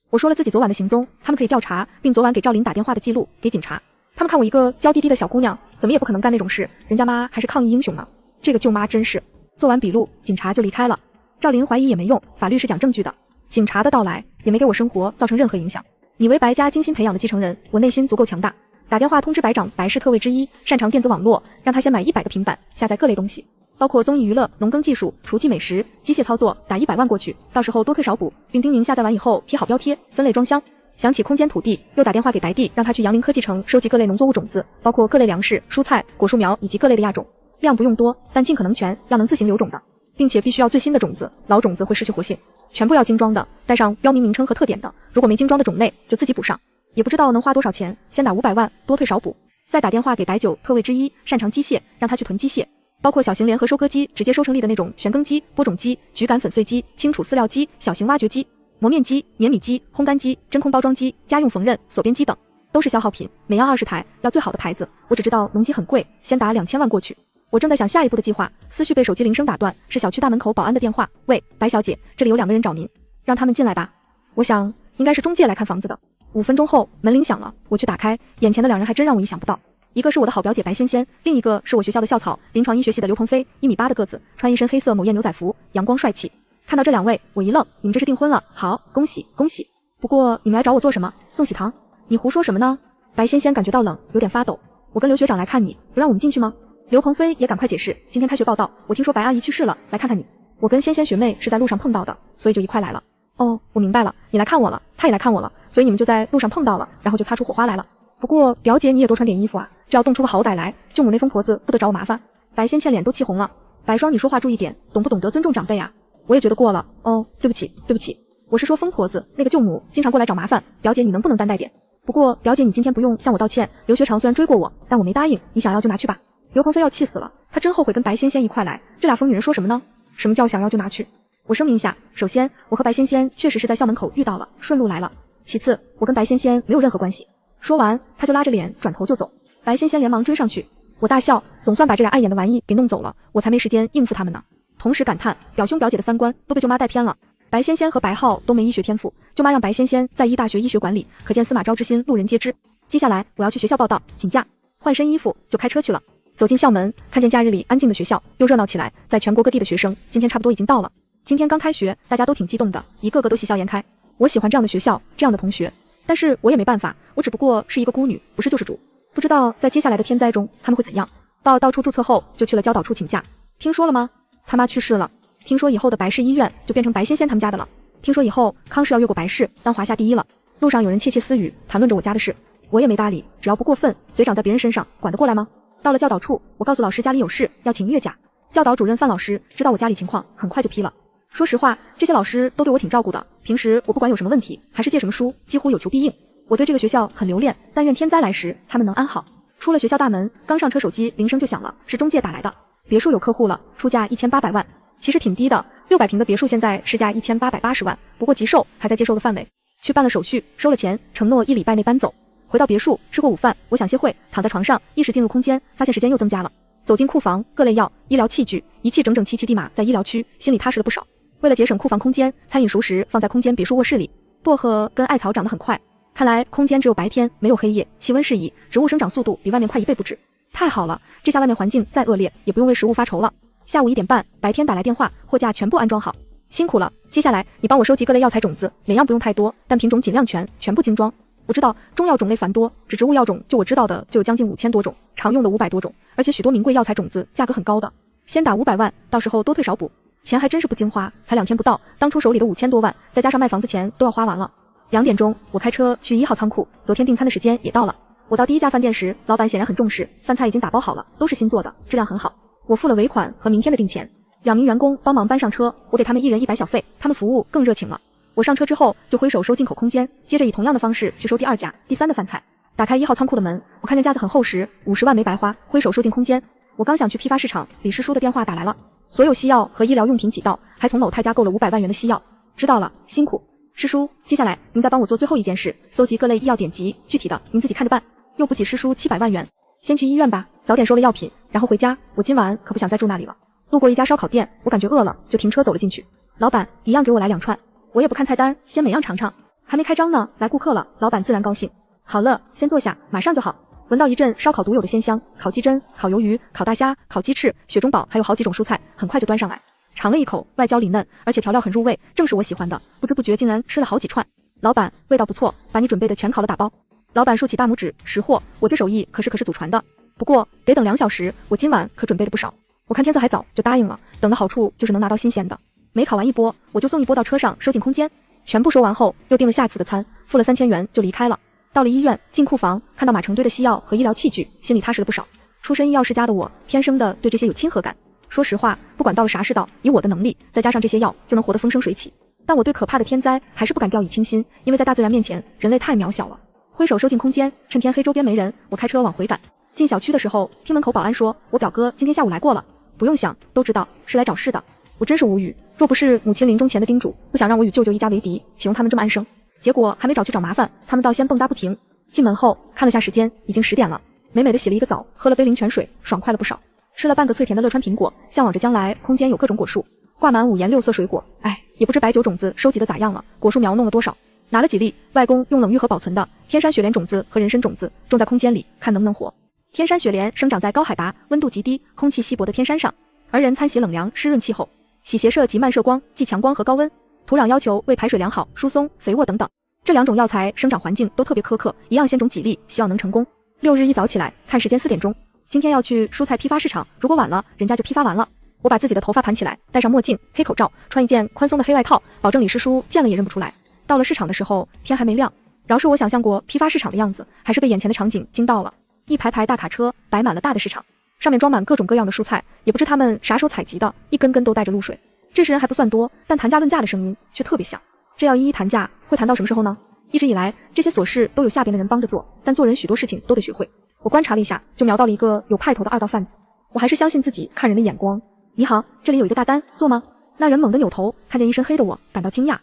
我说了自己昨晚的行踪，他们可以调查，并昨晚给赵林打电话的记录给警察。他们看我一个娇滴滴的小姑娘，怎么也不可能干那种事，人家妈还是抗疫英雄呢。这个舅妈真是。做完笔录，警察就离开了。赵林怀疑也没用，法律是讲证据的。警察的到来也没给我生活造成任何影响。你为白家精心培养的继承人，我内心足够强大。打电话通知白长，白是特卫之一，擅长电子网络，让他先买100个平板，下载各类东西，包括综艺娱乐、农耕技术、厨技美食、机械操作，打100万过去，到时候多退少补，并叮咛下载完以后贴好标贴，分类装箱。想起空间土地，又打电话给白帝，让他去阳林科技城收集各类农作物种子，包括各类粮食、蔬菜、果树苗以及各类的亚种，量不用多，但尽可能全，要能自行留种的，并且必须要最新的种子，老种子会失去活性，全部要精装的，带上标明名称和特点的，如果没精装的种类就自己补上。也不知道能花多少钱，先打500万，多退少补。再打电话给白酒特卫之一，擅长机械，让他去囤机械，包括小型联合收割机、直接收成粒的那种旋耕机、播种机、菊秆粉碎机、清储饲料机、小型挖掘机、磨面机、碾米机、烘干机、真空包装机、家用缝纫、锁边机等，都是消耗品，每样20台，要最好的牌子。我只知道农机很贵，先打2000万过去。我正在想下一步的计划，思绪被手机铃声打断，是小区大门口保安的电话。喂，白小姐，这里有2个人找您，让他们进来吧。我想应该是中介来看房子的。5分钟后，门铃响了，我去打开，眼前的2人还真让我意想不到。一个是我的好表姐白仙仙，另一个是我学校的校草，临床医学系的刘鹏飞，1米8的个子，穿一身黑色某燕牛仔服，阳光帅气。看到这2位，我一愣，你们这是订婚了？好，恭喜恭喜。不过你们来找我做什么？送喜糖？你胡说什么呢？白仙仙感觉到冷，有点发抖。我跟刘学长来看你，不让我们进去吗？刘鹏飞也赶快解释，今天开学报道，我听说白阿姨去世了，来看看你。我跟仙仙学妹是在路上碰到的，所以就一块来了。哦，我明白了，你来看我了，她也来看我了，所以你们就在路上碰到了，然后就擦出火花来了。不过表姐你也多穿点衣服啊，这要冻出个好歹来，舅母那疯婆子不得找我麻烦。白仙倩脸都气红了。白霜你说话注意点，懂不懂得尊重长辈啊？我也觉得过了。哦，对不起对不起，我是说疯婆子那个舅母经常过来找麻烦，表姐你能不能担待点？不过表姐你今天不用向我道歉，刘学长虽然追过我，但我没答应，你想要就拿去吧。刘鹏飞要气死了，他真后悔跟白仙仙一块来，这俩疯女人说什么呢？什么叫想要就拿去？我声明一下，首先我和白仙仙确实是在校门口遇到了，顺路来了。其次我跟白仙仙没有任何关系。说完他就拉着脸转头就走，白仙仙连忙追上去。我大笑，总算把这俩碍眼的玩意给弄走了，我才没时间应付他们呢。同时感叹表兄表姐的3观都被舅妈带偏了。白仙仙和白浩都没医学天赋，舅妈让白仙仙在医大学医学管理，可见司马昭之心路人皆知。接下来我要去学校报到，请假，换身衣服就开车去了。走进校门，看见假日里安静的学校又热闹起来，在全国各地的学生今天差不多已经到了。今天刚开学，大家都挺激动的，一个个都喜笑颜开。我喜欢这样的学校，这样的同学，但是我也没办法，我只不过是一个孤女，不是救世主。不知道在接下来的天灾中他们会怎样。到处注册后就去了教导处请假。听说了吗？他妈去世了。听说以后的白氏医院就变成白仙仙他们家的了。听说以后康氏要越过白氏当华夏第一了。路上有人窃窃私语谈论着我家的事，我也没搭理，只要不过分，嘴长在别人身上，管得过来吗？到了教导处，我告诉老师家里有事要请月假。教导主任范老师知道我家里情况，很快就批了。说实话，这些老师都对我挺照顾的，平时我不管有什么问题，还是借什么书，几乎有求必应。我对这个学校很留恋，但愿天灾来时他们能安好。出了学校大门，刚上车手机铃声就响了，是中介打来的。别墅有客户了，出价1800万，其实挺低的，600平的别墅现在市价1880万，不过急售还在接受的范围。去办了手续，收了钱，承诺1礼拜内搬走。回到别墅，吃过午饭，我想歇会，躺在床上，意识进入空间，发现时间又增加了。走进库房，各类药、医疗器具、仪器整整齐齐地码在医疗区，心里踏实了不少。为了节省库房空间，餐饮熟食放在空间别墅卧室里。薄荷跟艾草长得很快，看来空间只有白天没有黑夜，气温适宜，植物生长速度比外面快1倍不止。太好了，这下外面环境再恶劣，也不用为食物发愁了。下午1点半，白天打来电话，货架全部安装好。辛苦了，接下来你帮我收集各类药材种子，每样不用太多，但品种尽量全，全部精装。我知道中药种类繁多，只植物药种就我知道的就有将近5000多种，常用的500多种，而且许多名贵药材种子价格很高的。先打500万，到时候多退少补。钱还真是不经花，才2天不到，当初手里的5000多万，再加上卖房子钱都要花完了。2点钟，我开车去1号仓库，昨天订餐的时间也到了。我到第一家饭店时，老板显然很重视，饭菜已经打包好了，都是新做的，质量很好。我付了尾款和明天的定钱，2名员工帮忙搬上车，我给他们1人100小费，他们服务更热情了。我上车之后就挥手收进口空间，接着以同样的方式去收第2家、第3的饭菜。打开1号仓库的门，我看见架子很厚实，50万没白花，挥手收进空间。我刚想去批发市场，李师叔的电话打来了，所有西药和医疗用品几道，还从某太家购了500万元的西药。知道了，辛苦。师叔，接下来您再帮我做最后一件事，搜集各类医药典籍，具体的您自己看着办，又不起师叔700万元。先去医院吧，早点收了药品，然后回家，我今晚可不想再住那里了。路过一家烧烤店，我感觉饿了，就停车走了进去。老板，一样给我来2串。我也不看菜单，先每样尝尝。还没开张呢，来顾客了，老板自然高兴。好了，先坐下，马上就好。闻到一阵烧烤独有的鲜香，烤鸡胗、烤鱿鱼、烤大虾、烤鸡翅、雪中宝，还有好几种蔬菜，很快就端上来。尝了一口，外焦里嫩，而且调料很入味，正是我喜欢的。不知不觉竟然吃了好几串。老板，味道不错，把你准备的全烤了打包。老板竖起大拇指，识货，我这手艺可是祖传的。不过得等2小时，我今晚可准备的不少。我看天色还早，就答应了。等的好处就是能拿到新鲜的。每烤完一波，我就送一波到车上收进空间。全部收完后，又订了下次的餐，付了3000元就离开了。到了医院，进库房，看到码成堆的西药和医疗器具，心里踏实了不少。出身医药世家的我，天生的对这些有亲和感。说实话，不管到了啥世道，以我的能力，再加上这些药，就能活得风生水起。但我对可怕的天灾还是不敢掉以轻心，因为在大自然面前，人类太渺小了。挥手收进空间，趁天黑周边没人，我开车往回赶。进小区的时候，听门口保安说，我表哥今天下午来过了。不用想，都知道是来找事的。我真是无语，若不是母亲临终前的叮嘱，不想让我与舅舅一家为敌，岂容他们这么安生？结果还没找去找麻烦，他们倒先蹦跶不停。进门后看了下时间，已经10点了，美美的洗了一个澡，喝了杯灵泉水，爽快了不少。吃了半个脆甜的乐川苹果，向往着将来空间有各种果树，挂满5颜6色水果。哎，也不知白酒种子收集的咋样了，果树苗弄了多少？拿了几粒，外公用冷玉盒保存的天山雪莲种子和人参种子，种在空间里，看能不能活。天山雪莲生长在高海拔、温度极低、空气稀薄的天山上，而人参喜冷凉、湿润气候，喜斜射及漫射光，既强光和高温。土壤要求为排水良好、疏松、肥沃等等。这2种药材生长环境都特别苛刻，一样先种几粒，希望能成功。6日一早起来，看时间4点钟，今天要去蔬菜批发市场，如果晚了，人家就批发完了。我把自己的头发盘起来，戴上墨镜、黑口罩，穿一件宽松的黑外套，保证李师叔见了也认不出来。到了市场的时候，天还没亮，饶是我想象过批发市场的样子，还是被眼前的场景惊到了。一排排大卡车摆满了大的市场，上面装满各种各样的蔬菜，也不知他们啥时候采集的，一根根都带着露水。这时人还不算多，但谈价论价的声音却特别响。这要一一谈价，会谈到什么时候呢？一直以来，这些琐事都有下边的人帮着做，但做人许多事情都得学会。我观察了一下，就瞄到了一个有派头的2道贩子。我还是相信自己看人的眼光。你好，这里有一个大单，做吗？那人猛地扭头，看见一身黑的我，感到惊讶。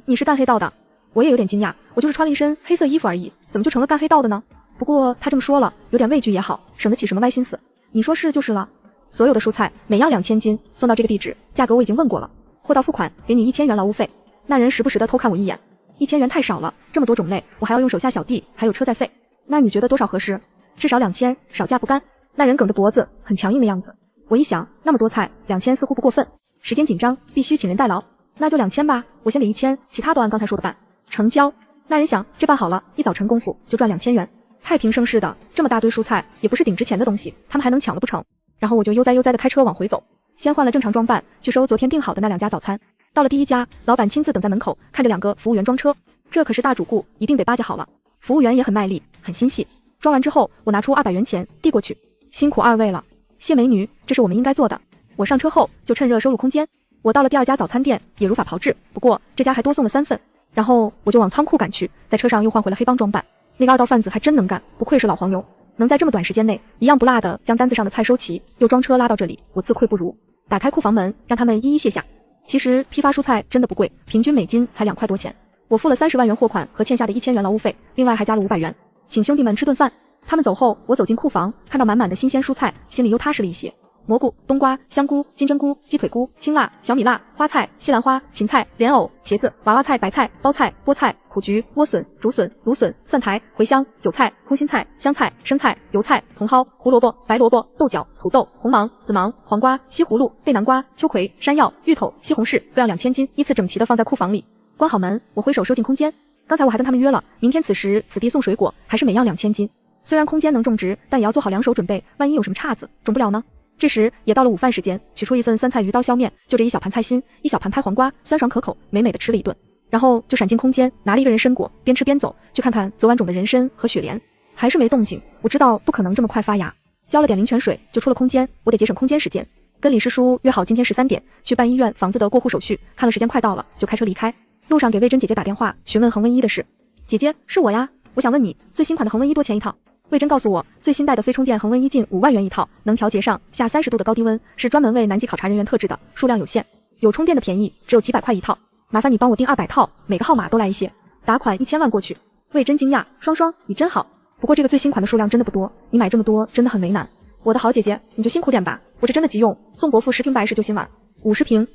你是干黑道的？我也有点惊讶，我就是穿了一身黑色衣服而已，怎么就成了干黑道的呢？不过他这么说了，有点畏惧也好，省得起什么歪心思。你说是就是了。所有的蔬菜每样2000斤，送到这个地址，价格我已经问过了。货到付款，给你1000元劳务费。那人时不时地偷看我一眼，1000元太少了，这么多种类，我还要用手下小弟，还有车载费。那你觉得多少合适？至少2000，少价不干。那人梗着脖子，很强硬的样子。我一想，那么多菜，2000似乎不过分。时间紧张，必须请人代劳，那就2000吧，我先给1000，其他都按刚才说的办。成交。那人想，这办好了，一早晨功夫就赚2000元。太平盛世的，这么大堆蔬菜，也不是顶值钱的东西，他们还能抢了不成？然后我就悠哉悠哉地开车往回走，先换了正常装扮，去收昨天订好的那2家早餐。到了第一家，老板亲自等在门口，看着2个服务员装车，这可是大主顾，一定得巴结好了。服务员也很卖力，很心细。装完之后，我拿出200元钱递过去，辛苦2位了，谢美女，这是我们应该做的。我上车后就趁热收入空间。我到了第2家早餐店，也如法炮制，不过这家还多送了3份。然后我就往仓库赶去，在车上又换回了黑帮装扮。那个2道贩子还真能干，不愧是老黄油，能在这么短时间内一样不落的将单子上的菜收齐，又装车拉到这里，我自愧不如。打开库房门，让他们一一卸下。其实批发蔬菜真的不贵，平均每斤才2块多钱。我付了30万元货款和欠下的1000元劳务费，另外还加了500元，请兄弟们吃顿饭。他们走后，我走进库房，看到满满的新鲜蔬菜，心里又踏实了一些。蘑菇、冬瓜、香菇、金针菇、鸡腿菇、青辣、小米辣、花菜、西兰花、芹菜、莲藕、茄子、娃娃菜、白菜、包菜、菠菜、苦菊、莴笋、竹笋、芦笋、蒜苔、茴香、韭菜、空心菜、香菜、生菜、油菜、茼蒿、胡萝卜、白萝卜、豆角、土豆、红芒、紫芒、黄瓜、西葫芦、贝南瓜、秋葵、山药、芋头、西红柿，各样2000斤，依次整齐地放在库房里。关好门，我挥手收进空间。刚才我还跟他们约了，明天此时此地送水果，还是每样2000斤。虽然空间能种植，但也要做好2手准备，万一有什么岔子，种不了呢。这时也到了午饭时间，取出一份酸菜鱼刀削面，就着一小盘菜心，一小盘拍黄瓜，酸爽可口，美美的吃了一顿。然后就闪进空间，拿了一个人参果，边吃边走，去看看昨晚种的人参和雪莲。还是没动静，我知道不可能这么快发芽。浇了点灵泉水，就出了空间，我得节省空间时间。跟李师叔约好今天13点去办医院房子的过户手续，看了时间快到了，就开车离开。路上给魏珍姐姐打电话，询问恒温衣的事。姐姐，是我呀，我想问你，最新款的恒温衣多钱一套？魏珍告诉我，最新代的非充电恒温衣近5万元一套，能调节上下30度的高低温，是专门为南极考察人员特制的，数量有限。有充电的便宜，只有几百块一套。麻烦你帮我订200套，每个号码都来一些，打款1000万过去。魏珍惊讶，双双，你真好。不过这个最新款的数量真的不多，你买这么多真的很为难。我的好姐姐，你就辛苦点吧，我这真的急用，宋伯父10瓶白事就新碗，50瓶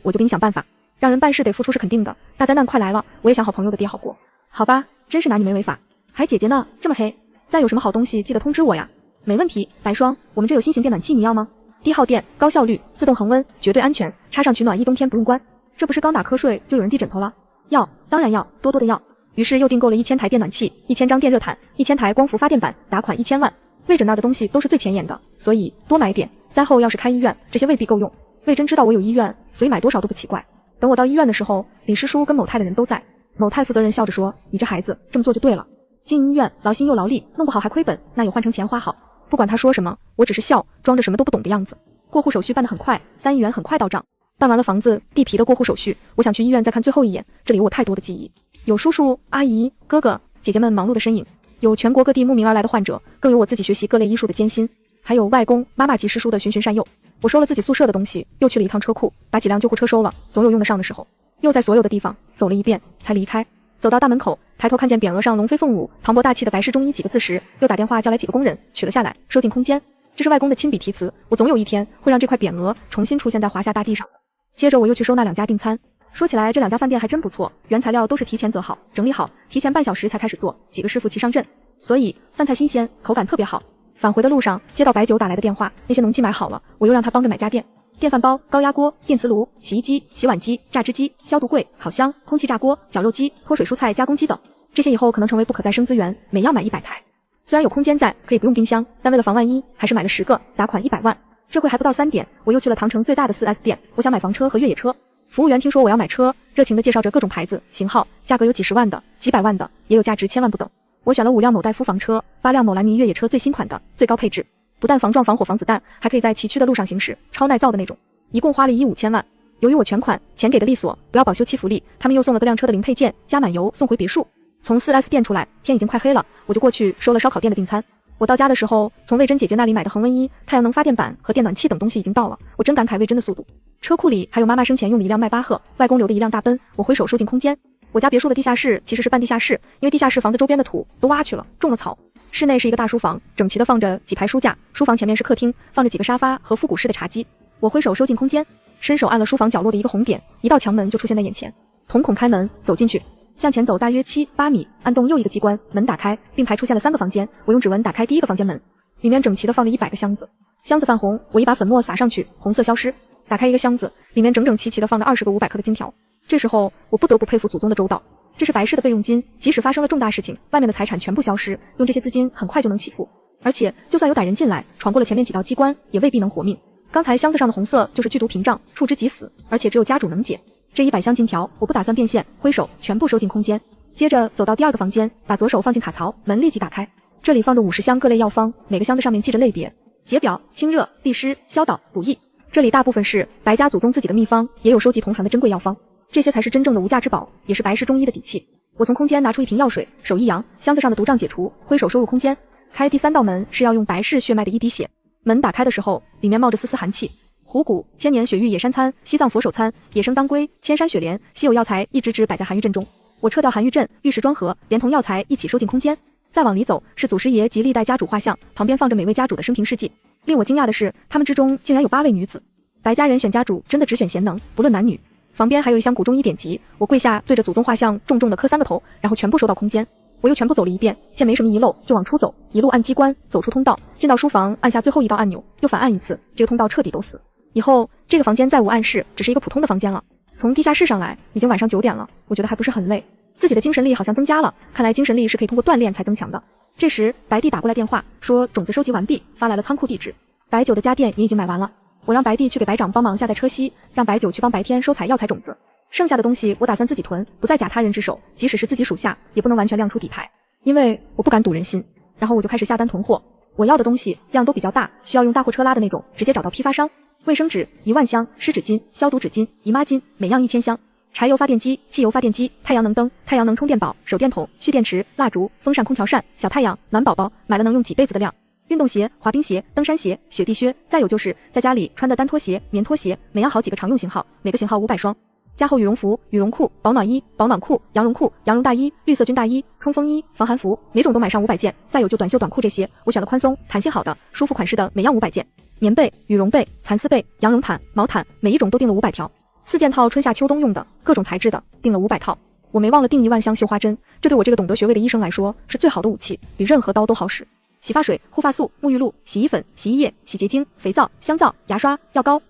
我就给你想办法。让人办事得付出是肯定的，大灾难快来了，我也想好朋友的爹好过。好吧，真是拿你没违法。还姐姐呢，这么黑。再有什么好东西记得通知我呀。没问题，白霜，我们这有新型电暖气，你要吗？低耗电、高效率、自动恒温，绝对安全，插上取暖1冬天不用关。这不是刚打瞌睡就有人递枕头了？要，当然要，多多的要。于是又订购了1000台电暖气、1000张电热毯、1000台光伏发电板，打款1000万。魏诊那儿的东西都是最前沿的，所以多买点，灾后要是开医院，这些未必够用。魏珍知道我有医院，所以买多少都不奇怪。等我到医院的时候，李师叔跟某太的人都在。某太负责人笑着说，你这孩子这么做就对了。进医院劳心又劳力，弄不好还亏本，那有换成钱花好。不管他说什么，我只是笑，装着什么都不懂的样子。过户手续办得很快，3亿元很快到账。办完了房子、地皮的过户手续，我想去医院再看最后一眼，这里有我太多的记忆。有叔叔、阿姨、哥哥、姐姐们忙碌的身影，有全国各地慕名而来的患者，更有我自己学习各类医术的艰辛，还有外公、妈妈及师叔的循循善诱。我收了自己宿舍的东西，又去了一趟车库，把几辆救护车收了，总有用得上的时候。又在所有的地方走了一遍，才离开。走到大门口，抬头看见匾额上龙飞凤舞、磅礴大气的白氏中医几个字时，又打电话叫来几个工人，取了下来，收进空间。这是外公的亲笔题词，我总有一天会让这块匾额重新出现在华夏大地上。接着我又去收那2家订餐，说起来这2家饭店还真不错，原材料都是提前择好、整理好，提前半小时才开始做，几个师傅齐上阵，所以饭菜新鲜，口感特别好。返回的路上接到白酒打来的电话，那些农机买好了，我又让他帮着买家电。电饭煲、高压锅、电磁炉、洗衣机、洗碗机、榨汁机、消毒柜、烤箱、空气炸锅、绞肉机、脱水蔬菜加工机等，这些以后可能成为不可再生资源，每样买100台。虽然有空间在，可以不用冰箱，但为了防万一，还是买了10个，打款100万。这回还不到3点，我又去了唐城最大的4S店，我想买房车和越野车。服务员听说我要买车，热情地介绍着各种牌子、型号，价格有几十万的、几百万的，也有价值千万不等。我选了5辆某代夫房车，8辆某兰尼越野车，最新款的，最高配置。不但防撞防火防子弹，还可以在崎岖的路上行驶，超耐造的那种。一共花了15000万。由于我全款，钱给的利索，不要保修期福利，他们又送了各辆车的零配件，加满油送回别墅。从4S店出来，天已经快黑了，我就过去收了烧烤店的订餐。我到家的时候，从魏珍姐姐那里买的恒温衣、太阳能发电板和电暖器等东西已经到了，我真感慨魏珍的速度。车库里还有妈妈生前用的一辆迈巴赫，外公留的一辆大奔，我挥手收进空间。我家别墅的地下室其实是半地下室，因为地下室房子周边的土都挖去了，种了草。室内是一个大书房，整齐的放着几排书架，书房前面是客厅，放着几个沙发和复古式的茶几。我挥手收进空间，伸手按了书房角落的一个红点，一道墙门就出现在眼前。瞳孔开门，走进去，向前走大约7、8米，按动又一个机关，门打开，并排出现了3个房间。我用指纹打开第一个房间门，里面整齐的放着100个箱子，箱子泛红，我一把粉末撒上去，红色消失。打开一个箱子，里面整整齐齐的放着20个500克的金条。这时候我不得不佩服祖宗的周到，这是白氏的备用金，即使发生了重大事情，外面的财产全部消失，用这些资金很快就能起付。而且就算有歹人进来，闯过了前面几道机关，也未必能活命。刚才箱子上的红色就是剧毒屏障，触之即死，而且只有家主能解。这100箱金条，我不打算变现，挥手全部收进空间。接着走到第2个房间，把左手放进卡槽，门立即打开。这里放着50箱各类药方，每个箱子上面记着类别：解表、清热、利湿、消导、补益。这里大部分是白家祖宗自己的秘方，也有收集同传的珍贵药方。这些才是真正的无价之宝，也是白氏中医的底气。我从空间拿出一瓶药水，手一扬，箱子上的毒障解除，挥手收入空间。开第3道门是要用白氏血脉的一滴血。门打开的时候，里面冒着丝丝寒气。虎骨、千年雪域野山参、西藏佛手参、野生当归、千山雪莲，稀有药材一支支摆在寒玉阵中。我撤掉寒玉阵、玉石装盒，连同药材一起收进空间。再往里走是祖师爷及历代家主画像，旁边放着每位家主的生平事迹。令我惊讶的是，他们之中竟然有8位女子。白家人选家主真的只选贤能，不论男女。房边还有一箱古中医典籍，我跪下对着祖宗画像重重的磕3个头，然后全部收到空间。我又全部走了一遍，见没什么遗漏就往出走，一路按机关走出通道，进到书房按下最后一道按钮，又反按一次，这个通道彻底都死。以后这个房间再无暗室，只是一个普通的房间了。从地下室上来，已经晚上9点了，我觉得还不是很累，自己的精神力好像增加了，看来精神力是可以通过锻炼才增强的。这时白弟打过来电话，说种子收集完毕，发来了仓库地址，白酒的家电也已经买完了。我让白弟去给白长帮忙下载车息，让白酒去帮白天收采药材种子，剩下的东西我打算自己囤，不再假他人之手，即使是自己属下，也不能完全亮出底牌，因为我不敢赌人心。然后我就开始下单囤货，我要的东西量都比较大，需要用大货车拉的那种，直接找到批发商。卫生纸1万箱，湿纸巾、消毒纸巾、姨妈巾，每样1000箱。柴油发电机、汽油发电机、太阳能灯、太阳能充电宝、手电筒、蓄电池、蜡烛、风扇、空调扇、小太阳、暖宝宝，买了能用几辈子的量。运动鞋、滑冰鞋、登山鞋、雪地靴，再有就是在家里穿的单拖鞋、棉拖鞋，每样好几个常用型号，每个型号500双。加厚羽绒服、羽绒裤、保暖衣、保暖裤、羊绒裤、羊绒大衣、绿色军大衣、冲锋衣、防寒服，每种都买上500件。再有就短袖短裤这些，我选了宽松、弹性好的、舒服款式的，每样500件。棉被、羽绒被、蚕丝被、羊绒毯、毛毯，每一种都订了500条。4件套春夏秋冬用的，各种材质的，订了500套。我没忘了订1万箱绣花针，这对我这个懂得穴位的医生来说是最好的武器，比任何刀都好使。洗发水、护发素、沐浴露、洗衣粉、洗衣液、洗洁精、肥皂、香皂、牙刷、药膏，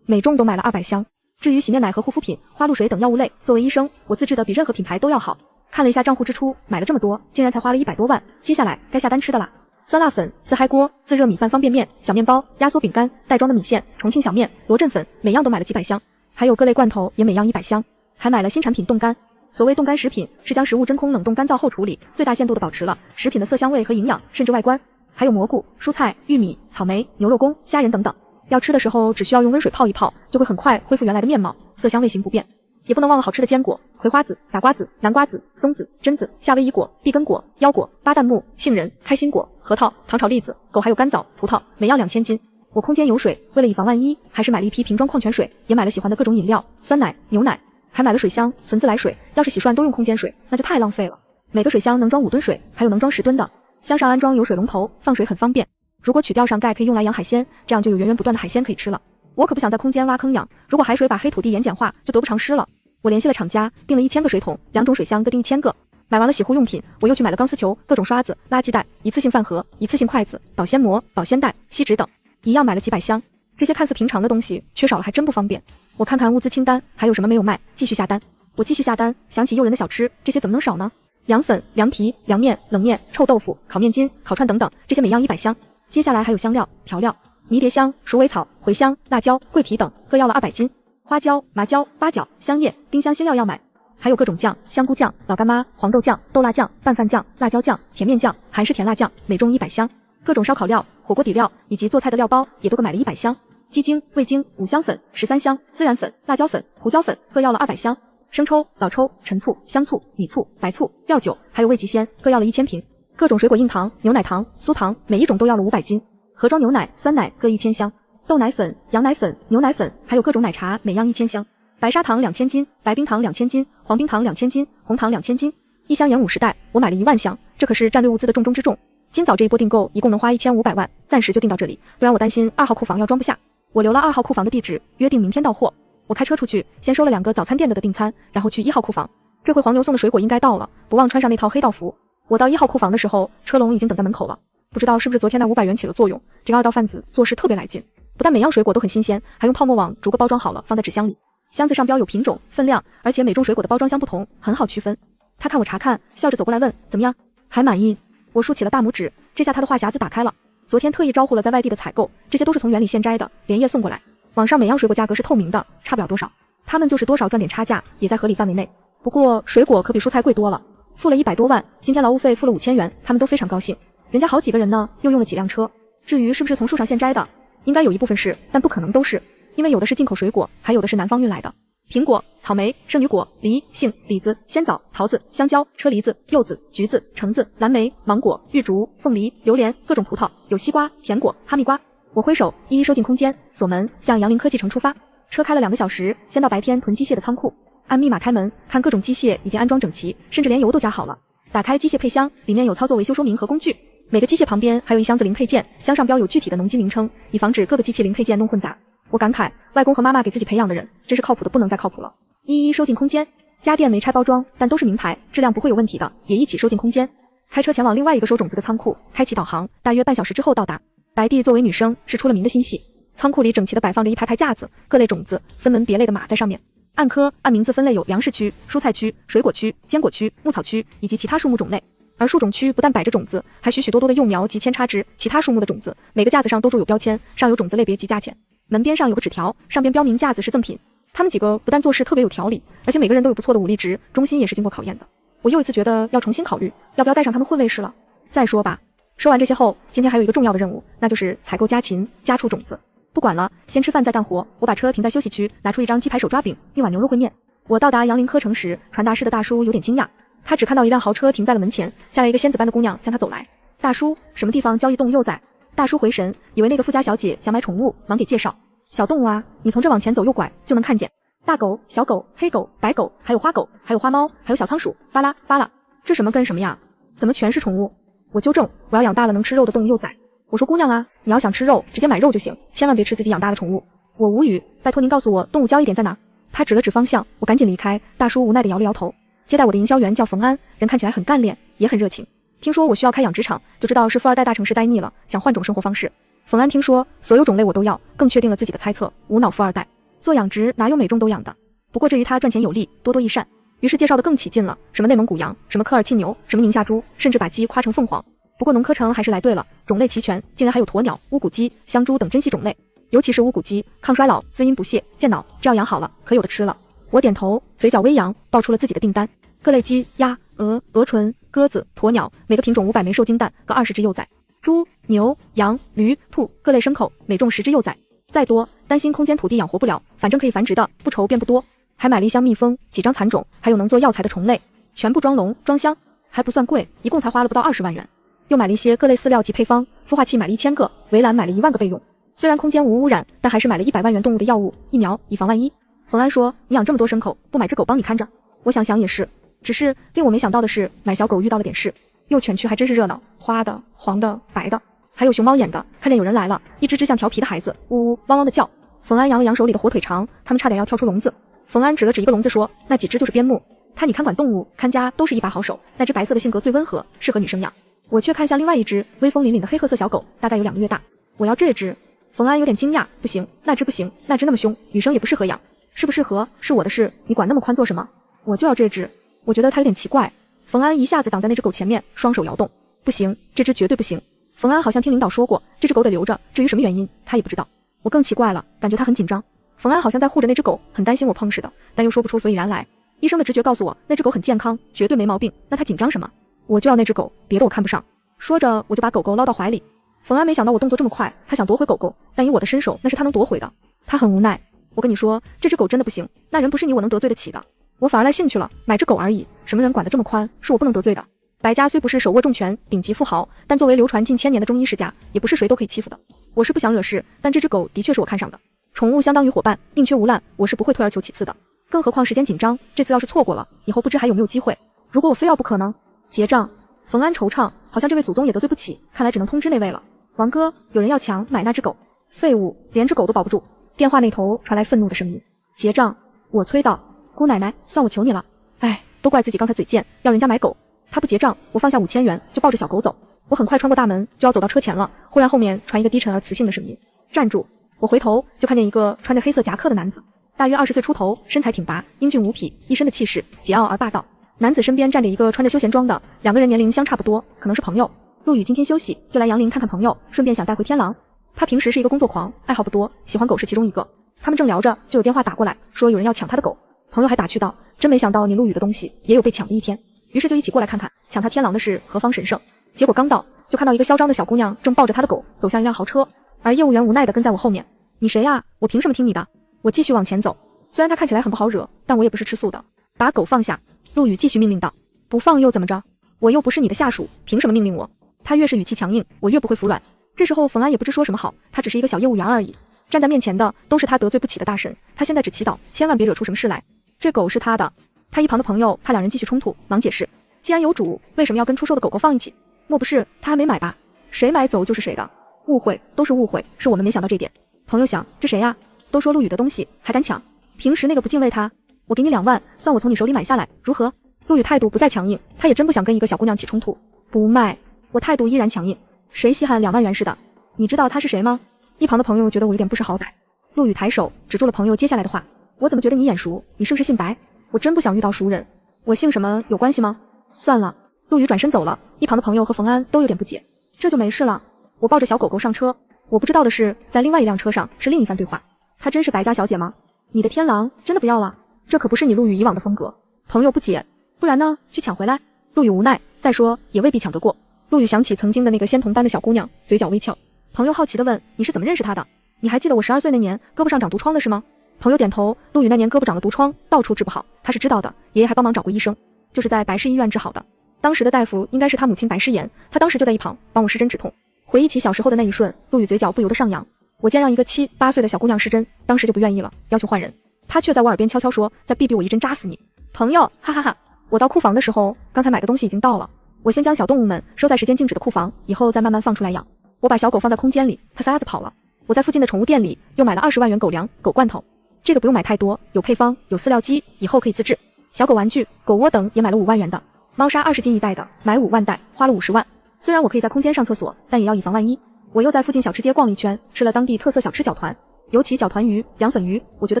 每种都买了200箱。至于洗面奶和护肤品、花露水等药物类，作为医生，我自制的比任何品牌都要好。看了一下账户支出，买了这么多，竟然才花了100多万。接下来该下单吃的啦。酸辣粉、自嗨锅、自热米饭方便面、小面包、压缩饼干、袋装的米线、重庆小面、罗振粉，每样都买了几百箱。还有各类罐头也每样100箱，还买了新产品冻干。所谓冻干食品，是将食物真空冷冻干燥后处理，最大限度的保持了食品的色香味和营养，甚至外观。还有蘑菇、蔬菜、玉米、草莓、牛肉公、虾仁等等。要吃的时候只需要用温水泡一泡，就会很快恢复原来的面貌，色香味形不变。也不能忘了好吃的坚果，葵花籽、傻瓜子、南瓜子、松子、榛子、夏威夷果、碧根果、腰果、巴旦木、杏仁、开心果、核桃、糖炒栗子、狗还有干枣、葡萄，每样2000斤。我空间有水，为了以防万一，还是买了一批瓶装矿泉水，也买了喜欢的各种饮料，酸奶、牛奶，还买了水箱，存自来水。要是洗涮都用空间水，那就太浪费了。每个水箱能装5吨水，还有能装10吨的。箱上安装有水龙头，放水很方便。如果取吊上盖可以用来养海鲜，这样就有源源不断的海鲜可以吃了。我可不想在空间挖坑养，如果海水把黑土地盐碱化，就得不偿失了。我联系了厂家，订了1000个水桶，2种水箱各订1000个。买完了洗护用品，我又去买了钢丝球、各种刷子、垃圾袋、一次性饭盒、一次性筷子、保鲜膜、保鲜袋、锡纸等，一样买了几百箱。这些看似平常的东西，缺少了还真不方便。我看看物资清单，还有什么没有卖，继续下单。我继续下单，想起诱人的小吃，这些怎么能少呢？凉粉、凉皮、凉面、冷面、臭豆腐、烤面筋、烤串等等，这些每样100箱。接下来还有香料、调料、迷迭香、鼠尾草、茴香、辣椒、桂皮等，各要了200斤。花椒、麻椒、八角、香叶、丁香、辛料要买，还有各种酱，香菇酱、老干妈、黄豆酱、豆辣酱、拌饭酱、辣椒酱、甜面酱、韩式甜辣酱，每种100箱。各种烧烤料、火锅底料以及做菜的料包也都各买了100箱。鸡精、味精、五香粉、13香、孜然粉、辣椒粉、胡椒粉各要了200箱。生抽、老抽、陈醋、香醋、米醋、白醋、料酒，还有味极鲜，各要了1000瓶。各种水果硬糖、牛奶糖、酥糖，每一种都要了500斤。盒装牛奶、酸奶各1000箱。豆奶粉、羊奶粉、牛奶粉，还有各种奶茶，每样1000箱。白砂糖2000斤，白冰糖2000斤，黄冰糖2000斤，红糖2000斤。一箱盐50袋，我买了1万箱，这可是战略物资的重中之重。今早这一波订购一共能花1500万，暂时就订到这里，不然我担心2号库房要装不下。我留了2号库房的地址，约定明天到货。我开车出去，先收了2个早餐店的订餐，然后去1号库房。这回黄牛送的水果应该到了，不忘穿上那套黑道服。我到1号库房的时候，车龙已经等在门口了。不知道是不是昨天那500元起了作用，这个2道贩子做事特别来劲，不但每样水果都很新鲜，还用泡沫网逐个包装好了，放在纸箱里。箱子上标有品种、分量，而且每种水果的包装箱不同，很好区分。他看我查看，笑着走过来问：“怎么样？还满意？”我竖起了大拇指。这下他的话匣子打开了。昨天特意招呼了在外地的采购，这些都是从园里现摘的，连夜送过来。网上每样水果价格是透明的，差不了多少。他们就是多少赚点差价，也在合理范围内。不过水果可比蔬菜贵多了，付了100多万，今天劳务费付了5000元，他们都非常高兴。人家好几个人呢，又用了几辆车。至于是不是从树上现摘的，应该有一部分是，但不可能都是，因为有的是进口水果，还有的是南方运来的。苹果、草莓、圣女果、梨、杏、李子、鲜枣、桃子、香蕉、车厘子、柚子、橘子、橙子、蓝莓、芒果、玉竹、凤梨、榴莲，各种葡萄，有西瓜、甜果、哈密瓜。我挥手一一收进空间，锁门，向杨林科技城出发。车开了2个小时，先到白天囤机械的仓库，按密码开门，看各种机械已经安装整齐，甚至连油都加好了。打开机械配箱，里面有操作维修说明和工具。每个机械旁边还有一箱子零配件，箱上标有具体的农机名称，以防止各个机器零配件弄混杂。我感慨，外公和妈妈给自己培养的人，真是靠谱的不能再靠谱了。一一收进空间，家电没拆包装，但都是名牌，质量不会有问题的，也一起收进空间。开车前往另外一个收种子的仓库，开启导航，大约半小时之后到达。白帝作为女生是出了名的心细，仓库里整齐地摆放着一排排架子，各类种子分门别类地码在上面。按科按名字分类有粮食区、蔬菜区、水果区、坚果区、牧草区以及其他树木种类。而树种区不但摆着种子，还许许多多的幼苗及扦插枝其他树木的种子，每个架子上都铸有标签，上有种子类别及价钱。门边上有个纸条，上边标明架子是赠品。他们几个不但做事特别有条理，而且每个人都有不错的武力值，忠心也是经过考验的。我又一次觉得要重新考虑，要不要带上他们混卫士了。再说吧。说完这些后，今天还有一个重要的任务，那就是采购家禽、家畜种子。不管了，先吃饭再干活。我把车停在休息区，拿出一张鸡排手抓饼，一碗牛肉烩面。我到达杨林科城时，传达室的大叔有点惊讶。他只看到一辆豪车停在了门前，下来一个仙子般的姑娘向他走来。大叔，什么地方交易动物幼崽？大叔回神，以为那个富家小姐想买宠物，忙给介绍。小动物啊，你从这往前走右拐就能看见。大狗、小狗、黑狗、白狗，还有花狗，还有花猫，还有小仓鼠，巴拉巴拉。这什么跟什么呀？怎么全是宠物？我纠正，我要养大了能吃肉的动物幼崽。我说姑娘啊，你要想吃肉，直接买肉就行，千万别吃自己养大的宠物。我无语，拜托您告诉我动物交易点在哪？他指了指方向，我赶紧离开。大叔无奈地摇了摇头。接待我的营销员叫冯安，人看起来很干练，也很热情。听说我需要开养殖场，就知道是富二代大城市待腻了，想换种生活方式。冯安听说所有种类我都要，更确定了自己的猜测，无脑富二代。做养殖哪有每种都养的？不过这于他赚钱有利，多多益善。于是介绍的更起劲了，什么内蒙古羊，什么科尔沁牛，什么宁夏猪，甚至把鸡夸成凤凰。不过农科城还是来对了，种类齐全，竟然还有鸵鸟、乌骨鸡、香猪等珍稀种类。尤其是乌骨鸡，抗衰老、滋阴补泻、健脑，只要养好了，可有的吃了。我点头，嘴角微扬，报出了自己的订单。各类鸡、鸭、鹅、鹅纯、鸽子、鸵鸟，每个品种500枚受精蛋，各20只幼崽。猪、牛、羊、驴、兔，各类牲口，每种10只幼崽。再多，担心空间土地养活不了，反正可以繁殖的，不愁变不多。还买了一箱蜜蜂，几张蚕种，还有能做药材的虫类，全部装笼装箱，还不算贵，一共才花了不到20万元。又买了一些各类饲料及配方，孵化器买了1000个，围栏买了1万个备用。虽然空间无污染，但还是买了100万元动物的药物疫苗，以防万一。冯安说：“你养这么多牲口，不买只狗帮你看着？”我想想也是，只是令我没想到的是，买小狗遇到了点事。幼犬区还真是热闹，花的、黄的、白的，还有熊猫眼的。看见有人来了，一只只像调皮的孩子，呜呜汪汪的叫。冯安扬了扬手里的火腿肠，他们差点要跳出笼子。冯安指了指一个笼子说：“那几只就是边牧。看你看管动物，看家都是一把好手。那只白色的性格最温和，适合女生养。”我却看向另外一只威风凛凛的黑褐色小狗，大概有2个月大。我要这只。冯安有点惊讶，不行，那只不行，那只那么凶，女生也不适合养。适不适合是我的事，你管那么宽做什么？我就要这只。我觉得它有点奇怪。冯安一下子挡在那只狗前面，双手摇动。不行，这只绝对不行。冯安好像听领导说过，这只狗得留着，至于什么原因，他也不知道。我更奇怪了，感觉他很紧张。冯安好像在护着那只狗，很担心我碰似的，但又说不出所以然来。医生的直觉告诉我，那只狗很健康，绝对没毛病，那他紧张什么？我就要那只狗，别的我看不上。说着，我就把狗狗捞到怀里。冯安没想到我动作这么快，他想夺回狗狗，但以我的身手，那是他能夺回的。他很无奈。我跟你说，这只狗真的不行，那人不是你我能得罪得起的。我反而来兴趣了，买只狗而已，什么人管得这么宽，是我不能得罪的。白家虽不是手握重权、顶级富豪，但作为流传近1000年的中医世家，也不是谁都可以欺负的。我是不想惹事，但这只狗的确是我看上的。宠物相当于伙伴，宁缺毋滥，我是不会退而求其次的。更何况时间紧张，这次要是错过了，以后不知还有没有机会。如果我非要不可呢？结账。冯安惆怅，好像这位祖宗也得罪不起，看来只能通知那位了。王哥，有人要抢买那只狗。废物，连只狗都保不住。电话那头传来愤怒的声音。结账。我催道，姑奶奶，算我求你了。哎，都怪自己刚才嘴贱，要人家买狗。他不结账，我放下5000元，就抱着小狗走。我很快穿过大门，就要走到车前了，忽然后面传一个低沉而磁性的声音：站住！我回头就看见一个穿着黑色夹克的男子，大约20岁出头，身材挺拔，英俊无匹，一身的气势桀骜而霸道。男子身边站着一个穿着休闲装的，两个人年龄相差不多，可能是朋友。陆羽今天休息，就来杨林看看朋友，顺便想带回天狼。他平时是一个工作狂，爱好不多，喜欢狗是其中一个。他们正聊着，就有电话打过来，说有人要抢他的狗。朋友还打趣道：真没想到你陆羽的东西也有被抢的一天。于是就一起过来看看，抢他天狼的是何方神圣。结果刚到，就看到一个嚣张的小姑娘正抱着他的狗走向一辆豪车，而业务员无奈地跟在我后面。你谁呀？我凭什么听你的？我继续往前走，虽然他看起来很不好惹，但我也不是吃素的。把狗放下。陆羽继续命令道。不放又怎么着？我又不是你的下属，凭什么命令我？他越是语气强硬，我越不会服软。这时候冯安也不知说什么好，他只是一个小业务员而已，站在面前的都是他得罪不起的大神，他现在只祈祷千万别惹出什么事来。这狗是他的。他一旁的朋友怕两人继续冲突，忙解释。既然有主，为什么要跟出售的狗狗放一起？莫不是他还没买吧？谁买走就是谁的。误会，都是误会，是我们没想到这点。朋友想，这谁呀？都说陆羽的东西还敢抢，平时那个不敬畏他。我给你2万，算我从你手里买下来，如何？陆羽态度不再强硬，他也真不想跟一个小姑娘起冲突。不卖，我态度依然强硬。谁稀罕2万元似的？你知道他是谁吗？一旁的朋友觉得我有点不识好歹。陆羽抬手止住了朋友接下来的话。我怎么觉得你眼熟？你是不是姓白？我真不想遇到熟人。我姓什么有关系吗？算了。陆羽转身走了，一旁的朋友和冯安都有点不解。这就没事了。我抱着小狗狗上车。我不知道的是，在另外一辆车上是另一番对话。她真是白家小姐吗？你的天狼真的不要了？这可不是你陆羽以往的风格。朋友不解。不然呢？去抢回来。陆羽无奈。再说也未必抢得过。陆羽想起曾经的那个仙童般的小姑娘，嘴角微翘。朋友好奇地问，你是怎么认识她的？你还记得我12岁那年胳膊上长毒疮的事吗？朋友点头。陆羽那年胳膊长了毒疮，到处治不好，他是知道的，爷爷还帮忙找过医生，就是在白氏医院治好的。当时的大夫应该是他母亲白诗妍，他当时就在一旁帮我施针止痛。回忆起小时候的那一瞬，陆羽嘴角不由得上扬。我见让一个7、8岁的小姑娘施针，当时就不愿意了，要求换人。他却在我耳边悄悄说，再逼逼我一针扎死你。朋友，哈哈哈。我到库房的时候，刚才买的东西已经到了，我先将小动物们收在时间静止的库房，以后再慢慢放出来养。我把小狗放在空间里，它撒子跑了。我在附近的宠物店里又买了20万元狗粮、狗罐头，这个不用买太多，有配方，有饲料机，以后可以自制。小狗玩具、狗窝等也买了5万元的，猫砂20斤一袋的，买5万袋，花了50万。虽然我可以在空间上厕所，但也要以防万一。我又在附近小吃街逛了一圈，吃了当地特色小吃饺团，尤其饺团鱼、凉粉鱼，我觉得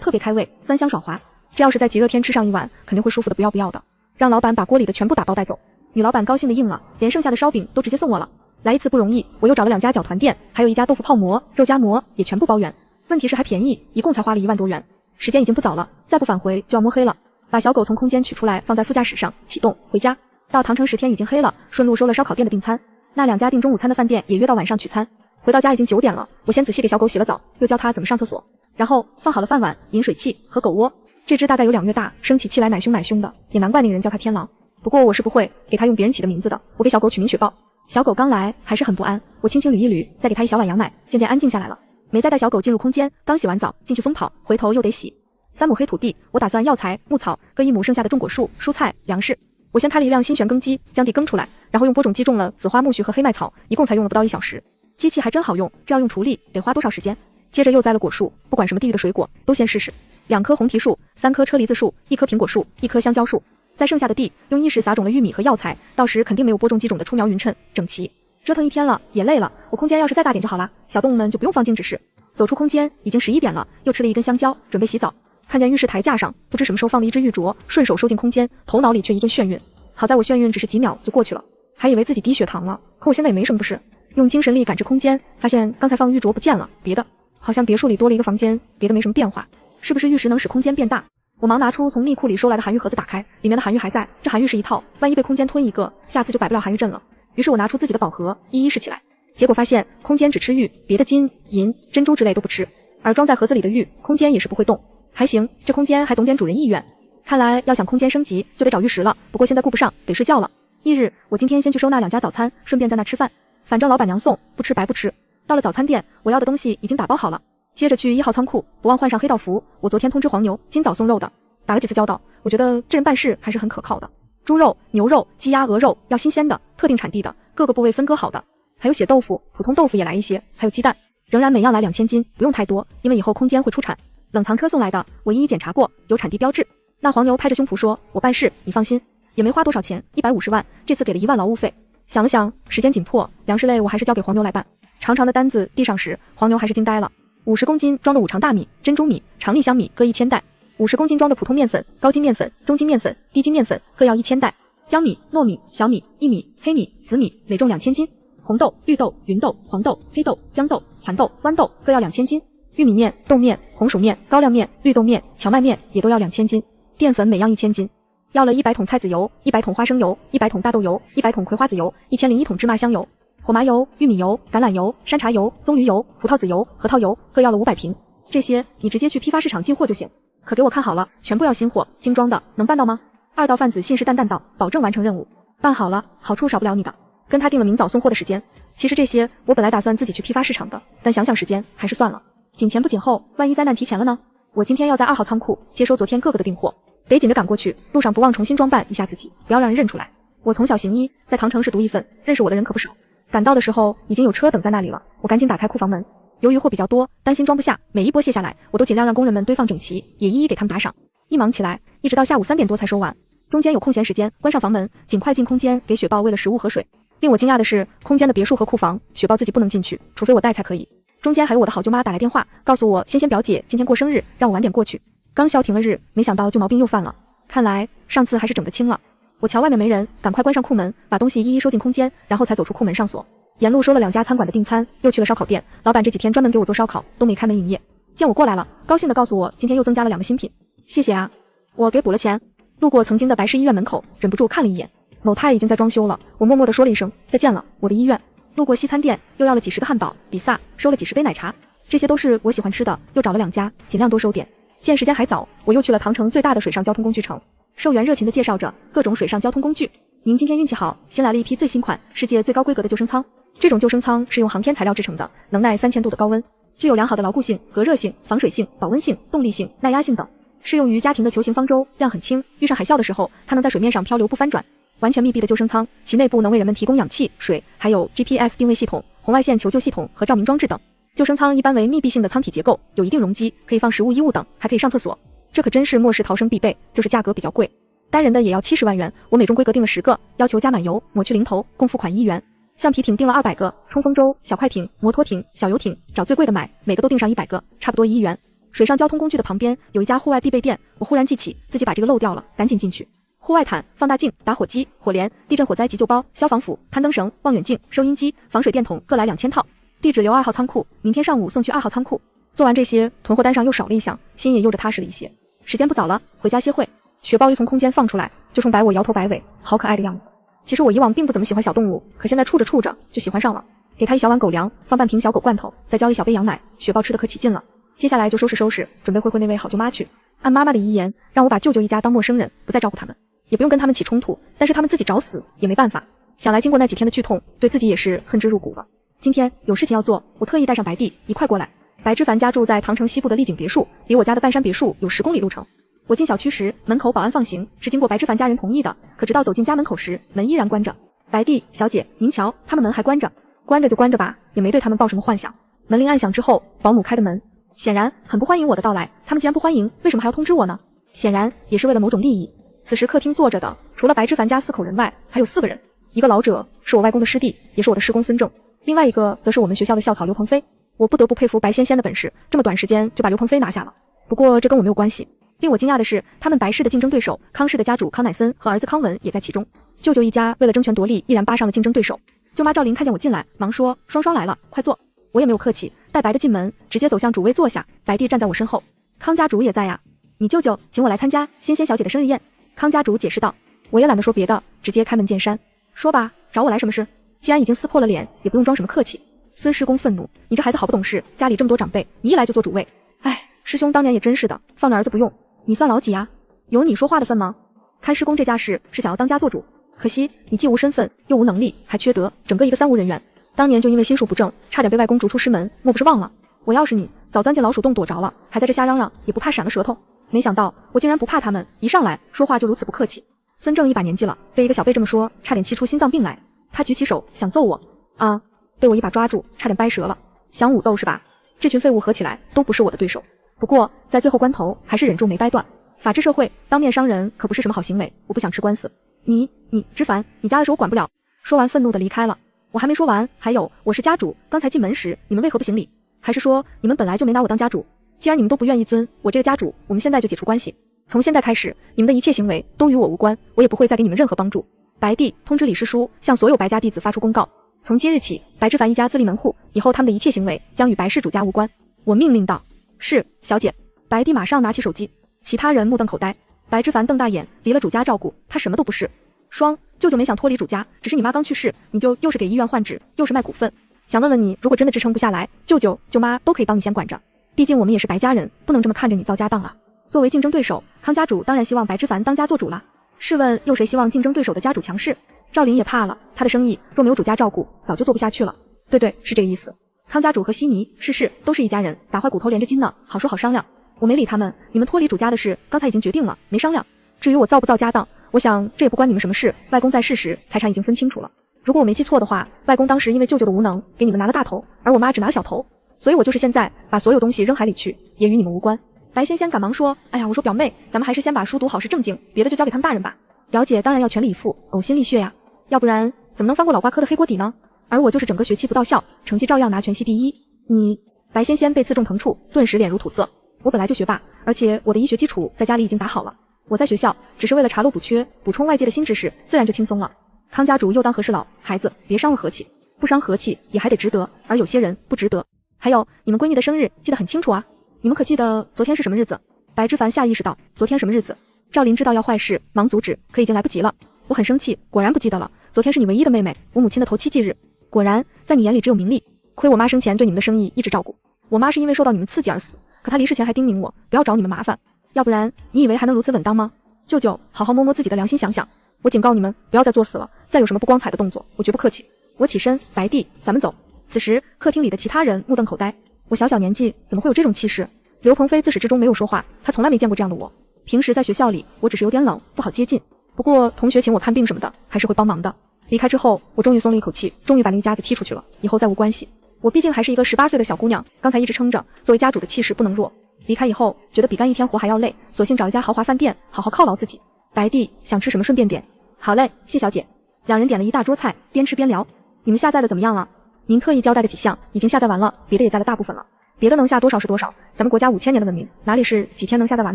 特别开胃，酸香爽滑。这要是在极热天吃上一碗，肯定会舒服的不要不要的。让老板把锅里的全部打包带走。女老板高兴的应了，连剩下的烧饼都直接送我了。来一次不容易，我又找了2家饺团店，还有一家豆腐泡馍、肉夹馍也全部包圆。问题是还便宜，一共才花了1万多元。时间已经不早了，再不返回就要摸黑了。把小狗从空间取出来，放在副驾驶上，启动回家。到唐城10天已经黑了，顺路收了烧烤店的订餐。那2家订中午餐的饭店也约到晚上取餐。回到家已经9点了，我先仔细给小狗洗了澡，又教它怎么上厕所，然后放好了饭碗、饮水器和狗窝。这只大概有2月大，生起气来奶凶奶凶的，也难怪那个人叫它天狼。不过我是不会给它用别人起的名字的，我给小狗取名雪豹。小狗刚来还是很不安，我轻轻捋一捋，再给它一小碗羊奶，渐渐安静下来了。没再带小狗进入空间，刚洗完澡进去疯跑，回头又得洗。3亩黑土地，我打算药材、牧草各1亩，剩下的种果树、蔬菜、粮食。我先开了一辆新旋耕机，将地耕出来，然后用播种机种了紫花苜蓿和黑麦草，一共才用了不到1小时。机器还真好用，这要用锄力得花多少时间？接着又栽了果树，不管什么地域的水果都先试试。2棵红皮树，3棵车厘子树，1棵苹果树，1棵香蕉树。在剩下的地用意识撒种了玉米和药材，到时肯定没有播种机种的出苗匀称整齐。折腾一天了，也累了，我空间要是再大点就好了，小动物们就不用放进指示。走出空间已经11点了，又吃了一根香蕉，准备洗澡。看见浴室台架上不知什么时候放了一只玉镯，顺手收进空间，头脑里却一阵眩晕。好在我眩晕只是几秒就过去了，还以为自己低血糖了，可我现在也没什么不适。用精神力感知空间，发现刚才放的玉镯不见了，别的好像别墅里多了一个房间，别的没什么变化。是不是玉石能使空间变大？我忙拿出从密库里收来的韩愈盒子打开，里面的韩愈还在，这韩愈是一套，万一被空间吞一个，下次就摆不了韩愈阵了。于是我拿出自己的宝盒，一一试起来，结果发现空间只吃玉，别的金、银、珍珠之类都不吃，而装在盒子里的玉，空间也是不会动。还行，这空间还懂点主人意愿。看来要想空间升级，就得找玉石了，不过现在顾不上，得睡觉了。翌日，我今天先去收纳2家早餐，顺便在那吃饭，反正老板娘送，不吃白不吃。到了早餐店，我要的东西已经打包好了。接着去1号仓库，不忘换上黑道服，我昨天通知黄牛，今早送肉的。打了几次交道，我觉得这人办事还是很可靠的。猪肉、牛肉、鸡鸭鹅肉要新鲜的，特定产地的，各个部位分割好的，还有血豆腐、普通豆腐也来一些，还有鸡蛋，仍然每样来2000斤，不用太多，因为以后空间会出产。冷藏科送来的，我一一检查过，有产地标志。那黄牛拍着胸脯说，我办事，你放心。也没花多少钱，150万，这次给了1万劳务费。想了想，时间紧迫，粮食类我还是交给黄牛来办。长长的单子递上时，黄牛还是惊呆了。50公斤装的5常大米、珍珠米、长粒香米各1000袋，50公斤装的普通面粉、高筋面粉、中筋面粉、低筋面粉各要1000袋，江米、糯米、小米、玉米、黑米、紫米每重2000斤，红豆、绿豆、芸豆、黄豆、黑豆、豇豆、蚕豆、豌豆各要2000斤，玉米面、豆面、红薯面、高粱面、绿豆面、荞麦面也都要2000斤，淀粉每样1000斤。要了100桶菜籽油、100桶花生油、100桶大豆油、100桶葵花籽油、1001桶芝麻香油。火麻油、玉米油、橄榄油、山茶油、棕榈油、葡萄籽油、核桃油各要了500瓶，这些你直接去批发市场进货就行。可给我看好了，全部要新货，精装的，能办到吗？2道贩子信誓旦旦道，保证完成任务。办好了，好处少不了你的。跟他定了明早送货的时间。其实这些我本来打算自己去批发市场的，但想想时间，还是算了。紧前不紧后，万一灾难提前了呢？我今天要在2号仓库接收昨天各个的订货，得紧着赶过去，路上不忘重新装扮一下自己，不要让人认出来。我从小行医，在唐城市读一份，认识我的人可不少。赶到的时候已经有车等在那里了，我赶紧打开库房门。由于货比较多，担心装不下，每一波卸下来，我都尽量让工人们堆放整齐，也一一给他们打赏。一忙起来，一直到下午3点多才收完。中间有空闲时间，关上房门，尽快进空间给雪豹喂了食物和水。令我惊讶的是，空间的别墅和库房，雪豹自己不能进去，除非我带才可以。中间还有我的好舅妈打来电话，告诉我仙仙表姐今天过生日，让我晚点过去。刚消停了日，没想到旧毛病又犯了，看来上次还是整得轻了。我瞧外面没人，赶快关上库门，把东西一一收进空间，然后才走出库门上锁。沿路收了2家餐馆的订餐，又去了烧烤店，老板这几天专门给我做烧烤，都没开门营业。见我过来了，高兴地告诉我今天又增加了2个新品。谢谢啊，我给补了钱。路过曾经的白市医院门口，忍不住看了一眼，某太已经在装修了，我默默地说了一声再见了，我的医院。路过西餐店，又要了几十个汉堡、比萨，收了几十杯奶茶，这些都是我喜欢吃的，又找了2家，尽量多收点。见时间还早，我又去了唐城最大的水上交通工具城。售员热情地介绍着各种水上交通工具。您今天运气好，新来了一批最新款、世界最高规格的救生舱。这种救生舱是用航天材料制成的，能耐3000度的高温，具有良好的牢固性、隔热性、防水性、保温性、动力性、耐压性等，适用于家庭的球形方舟，量很轻，遇上海啸的时候，它能在水面上漂流不翻转。完全密闭的救生舱，其内部能为人们提供氧气、水，还有 GPS 定位系统、红外线求救系统和照明装置等。救生舱一般为密闭性的舱体结构，有一定容积，可以放食物、衣物等，还可以上厕所。这可真是末世逃生必备，就是价格比较贵，单人的也要70万元。我每种规格订了10个，要求加满油，抹去零头，共付款1元。橡皮艇订了200个，冲锋舟、小快艇、摩托艇、小游艇，找最贵的买，每个都订上100个，差不多1元。水上交通工具的旁边有一家户外必备店，我忽然记起自己把这个漏掉了，赶紧进去。户外毯、放大镜、打火机、火镰、地震火灾急救包、消防斧、攀登绳、望远镜、收音机、防水电筒各来2000套。地址留2号仓库，明天上午送去2号仓库。做完这些，囤货单上又少了一项，心也悠着踏实了一些。时间不早了，回家歇会。雪豹一从空间放出来，就冲摆我摇头摆尾，好可爱的样子。其实我以往并不怎么喜欢小动物，可现在处着处着就喜欢上了。给它一小碗狗粮，放半瓶小狗罐头，再浇一小杯羊奶，雪豹吃得可起劲了。接下来就收拾收拾，准备会那位好舅妈去。按妈妈的遗言，让我把舅舅一家当陌生人，不再照顾他们，也不用跟他们起冲突，但是他们自己找死也没办法。想来经过那几天的剧痛，对自己也是恨之入骨了。今天有事情要做，我特意带上白帝一块过来。白之凡家住在唐城西部的丽景别墅，离我家的半山别墅有10公里路程。我进小区时，门口保安放行，是经过白之凡家人同意的，可直到走进家门口时，门依然关着。白帝小姐，您瞧，他们门还关着。关着就关着吧，也没对他们抱什么幻想。门铃按响之后，保姆开的门，显然很不欢迎我的到来。他们既然不欢迎，为什么还要通知我呢？显然也是为了某种利益。此时客厅坐着的，除了白之凡家4口人外，还有4个人。一个老者是我外公的师弟，也是我的师公孙正，另外一个则是我们学校的校草刘鹏飞。我不得不佩服白仙仙的本事，这么短时间就把刘鹏飞拿下了。不过这跟我没有关系。令我惊讶的是，他们白氏的竞争对手康氏的家主康乃森和儿子康文也在其中。舅舅一家为了争权夺利，毅然扒上了竞争对手。舅妈赵琳看见我进来，忙说：“双双来了，快坐。”我也没有客气，带白的进门，直接走向主位坐下。白帝站在我身后，康家主也在呀。你舅舅请我来参加仙仙小姐的生日宴。康家主解释道。我也懒得说别的，直接开门见山，说吧，找我来什么事？既然已经撕破了脸，也不用装什么客气。孙师公愤怒，你这孩子好不懂事，家里这么多长辈，你一来就做主位。哎，师兄当年也真是的，放着儿子不用。你算老几啊？有你说话的份吗？看师公这架势是想要当家做主，可惜你既无身份又无能力，还缺德，整个一个3无人员。当年就因为心术不正，差点被外公逐出师门，莫不是忘了？我要是你，早钻进老鼠洞躲着了，还在这瞎嚷嚷，也不怕闪了舌头。没想到我竟然不怕他们，一上来说话就如此不客气。孙正一把年纪了，被一个小辈这么说，差点气出心脏病来。他举起手想揍我，啊，被我一把抓住，差点掰折了。想武斗是吧？这群废物合起来都不是我的对手。不过在最后关头还是忍住没掰断。法治社会，当面伤人可不是什么好行为，我不想吃官司。你之凡，你家的事我管不了。说完愤怒的离开了。我还没说完，还有，我是家主，刚才进门时你们为何不行礼？还是说你们本来就没拿我当家主？既然你们都不愿意尊我这个家主，我们现在就解除关系。从现在开始，你们的一切行为都与我无关，我也不会再给你们任何帮助。白帝通知李师叔，向所有白家弟子发出公告，从今日起，白之凡一家自立门户，以后他们的一切行为将与白氏主家无关。我命令道：是，小姐。白帝马上拿起手机，其他人目瞪口呆。白之凡瞪大眼，离了主家照顾，他什么都不是。双舅舅没想脱离主家，只是你妈刚去世，你就又是给医院换纸，又是卖股份。想问问你，如果真的支撑不下来，舅舅舅妈都可以帮你先管着，毕竟我们也是白家人，不能这么看着你遭家当啊。作为竞争对手，康家主当然希望白之凡当家做主了。试问又谁希望竞争对手的家主强势？赵琳也怕了，他的生意若没有主家照顾，早就做不下去了。对，是这个意思。康家主和悉尼、世都是一家人，打坏骨头连着筋呢，好说好商量。我没理他们，你们脱离主家的事刚才已经决定了，没商量。至于我造不造家当，我想这也不关你们什么事。外公在世时，财产已经分清楚了。如果我没记错的话，外公当时因为舅舅的无能，给你们拿了大头，而我妈只拿了小头。所以我就是现在把所有东西扔海里去，也与你们无关。白仙仙赶忙说：“哎呀，我说表妹，咱们还是先把书读好是正经，别的就交给他们大人吧。表姐当然要全力以赴，呕心沥血呀，要不然怎么能翻过老瓜科的黑锅底呢？而我就是整个学期不到校，成绩照样拿全系第一。你……”白仙仙被刺中疼处，顿时脸如土色。我本来就学霸，而且我的医学基础在家里已经打好了。我在学校只是为了查漏补缺，补充外界的新知识，自然就轻松了。康家主又当和事佬，孩子别伤了和气，不伤和气也还得值得，而有些人不值得。还有你们闺女的生日记得很清楚啊，你们可记得昨天是什么日子？白之凡下意识道：“昨天什么日子？”赵林知道要坏事，忙阻止，可已经来不及了。我很生气，果然不记得了。昨天是你唯一的妹妹，我母亲的头七忌日。果然，在你眼里只有名利。亏我妈生前对你们的生意一直照顾。我妈是因为受到你们刺激而死，可她离世前还叮咛我不要找你们麻烦，要不然你以为还能如此稳当吗？舅舅，好好摸摸自己的良心，想想。我警告你们，不要再作死了，再有什么不光彩的动作，我绝不客气。我起身，白弟，咱们走。此时，客厅里的其他人目瞪口呆。我小小年纪怎么会有这种气势？刘鹏飞自始至终没有说话，他从来没见过这样的我。平时在学校里，我只是有点冷，不好接近。不过同学请我看病什么的，还是会帮忙的。离开之后，我终于松了一口气，终于把林家子踢出去了，以后再无关系。我毕竟还是一个18岁的小姑娘，刚才一直撑着，作为家主的气势不能弱。离开以后，觉得比干一天活还要累，索性找一家豪华饭店，好好犒劳自己。白弟，想吃什么顺便点。好嘞，谢小姐。两人点了一大桌菜，边吃边聊。你们下载的怎么样了？您特意交代的几项已经下载完了，别的也载了大部分了。别的能下多少是多少，咱们国家5000年的文明，哪里是几天能下载完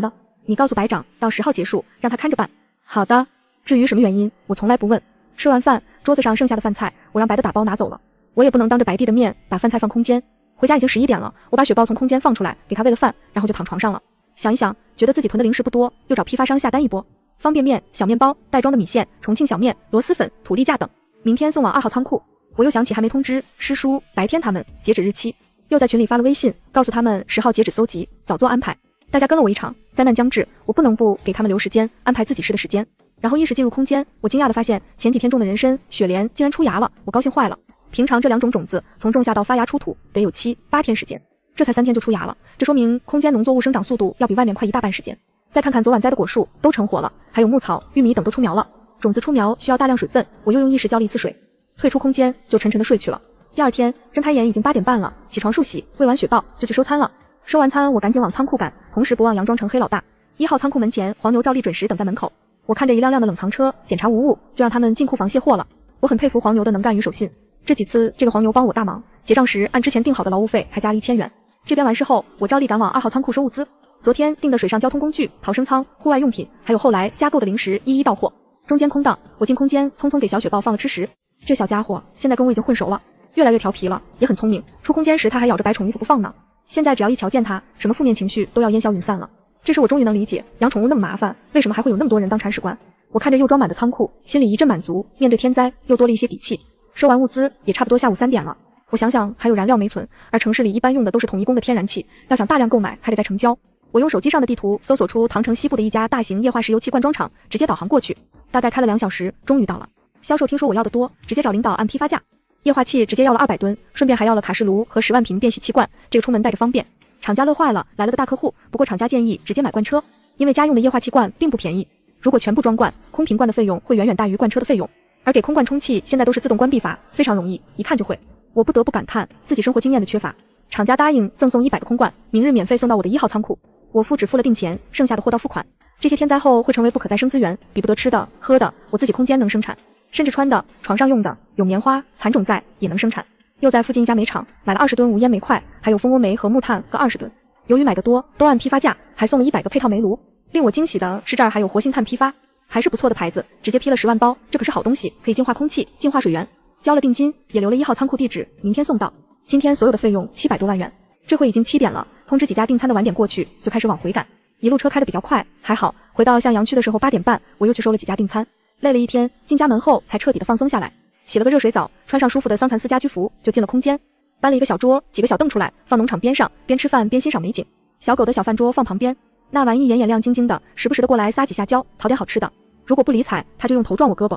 的？你告诉白长，到10号结束，让他看着办。好的。至于什么原因，我从来不问。吃完饭，桌子上剩下的饭菜，我让白的打包拿走了。我也不能当着白弟的面把饭菜放空间。回家已经11点了，我把雪豹从空间放出来，给他喂了饭，然后就躺床上了。想一想，觉得自己囤的零食不多，又找批发商下单一波。方便面、小面包、袋装的米线、重庆小面、螺蛳粉、土例架等，明天送往2号仓库。我又想起还没通知师叔、白天他们截止日期，又在群里发了微信，告诉他们10号截止搜集，早做安排。大家跟了我一场，灾难将至，我不能不给他们留时间，安排自己事的时间。然后一时进入空间，我惊讶地发现前几天种的人参、雪莲竟然出芽了，我高兴坏了。平常这2种种子从种下到发芽出土得有7、8天时间，这才3天就出芽了，这说明空间农作物生长速度要比外面快1大半时间。再看看昨晚栽的果树都成活了，还有牧草、玉米等都出苗了。种子出苗需要大量水分，我又用意识浇了一次水，退出空间就沉沉的睡去了。第二天睁开眼已经8点半了，起床漱洗，喂完雪豹就去收餐了。收完餐我赶紧往仓库赶，同时不忘佯装成黑老大。1号仓库门前，黄牛照例准时等在门口。我看着一辆辆的冷藏车，检查无误，就让他们进库房卸货了。我很佩服黄牛的能干与守信。这几次这个黄牛帮我大忙，结账时按之前定好的劳务费还加了1000元。这边完事后，我照例赶往2号仓库收物资。昨天订的水上交通工具、逃生舱、户外用品，还有后来加购的零食一一到货。中间空档，我进空间匆匆给小雪豹放了吃食。这小家伙现在跟我已经混熟了，越来越调皮了，也很聪明。出空间时他还咬着白宠衣服不放呢，现在只要一瞧见他，什么负面情绪都要烟消云散了。这时我终于能理解，养宠物那么麻烦，为什么还会有那么多人当铲屎官。我看着又装满的仓库，心里一阵满足，面对天灾又多了一些底气。收完物资也差不多下午3点了，我想想还有燃料没存，而城市里一般用的都是统一供的天然气，要想大量购买还得再成交。我用手机上的地图搜索出唐城西部的一家大型液化石油气灌装厂，直接导航过去，大概开了2小时，终于到了。销售听说我要的多，直接找领导按批发价，液化气直接要了200吨，顺便还要了卡式炉和10万瓶变洗气罐，这个出门带着方便。厂家乐坏了，来了个大客户，不过厂家建议直接买罐车，因为家用的液化气罐并不便宜，如果全部装罐，空瓶罐的费用会远远大于罐车的费用，而给空罐充气现在都是自动关闭法，非常容易，一看就会。我不得不感叹自己生活经验的缺乏。厂家答应赠送100个空罐，明日免费送到我的1号仓库。我付只付了定钱，剩下的货到付款。这些天灾后会成为不可再生资源，比不得吃的、喝的，我自己空间能生产，甚至穿的、床上用的，有棉花、蚕种在也能生产。又在附近一家煤厂买了20吨无烟煤块，还有蜂窝煤和木炭各20吨。由于买的多，都按批发价，还送了100个配套煤炉。令我惊喜的是这儿还有活性炭批发，还是不错的牌子，直接批了10万包，这可是好东西，可以净化空气、净化水源。交了定金，也留了1号仓库地址，明天送到。今天所有的费用700多万元。这会已经7点了，通知几家订餐的晚点过去，就开始往回赶。一路车开得比较快，还好，回到向阳区的时候8点半，我又去收了几家订餐。累了一天，进家门后才彻底的放松下来。洗了个热水澡，穿上舒服的桑蚕丝家居服，就进了空间。搬了一个小桌，几个小凳出来，放农场边上，边吃饭边欣赏美景。小狗的小饭桌放旁边，那玩意眼眼亮晶晶的，时不时的过来撒几下娇，讨点好吃的。如果不理睬，它就用头撞我胳膊。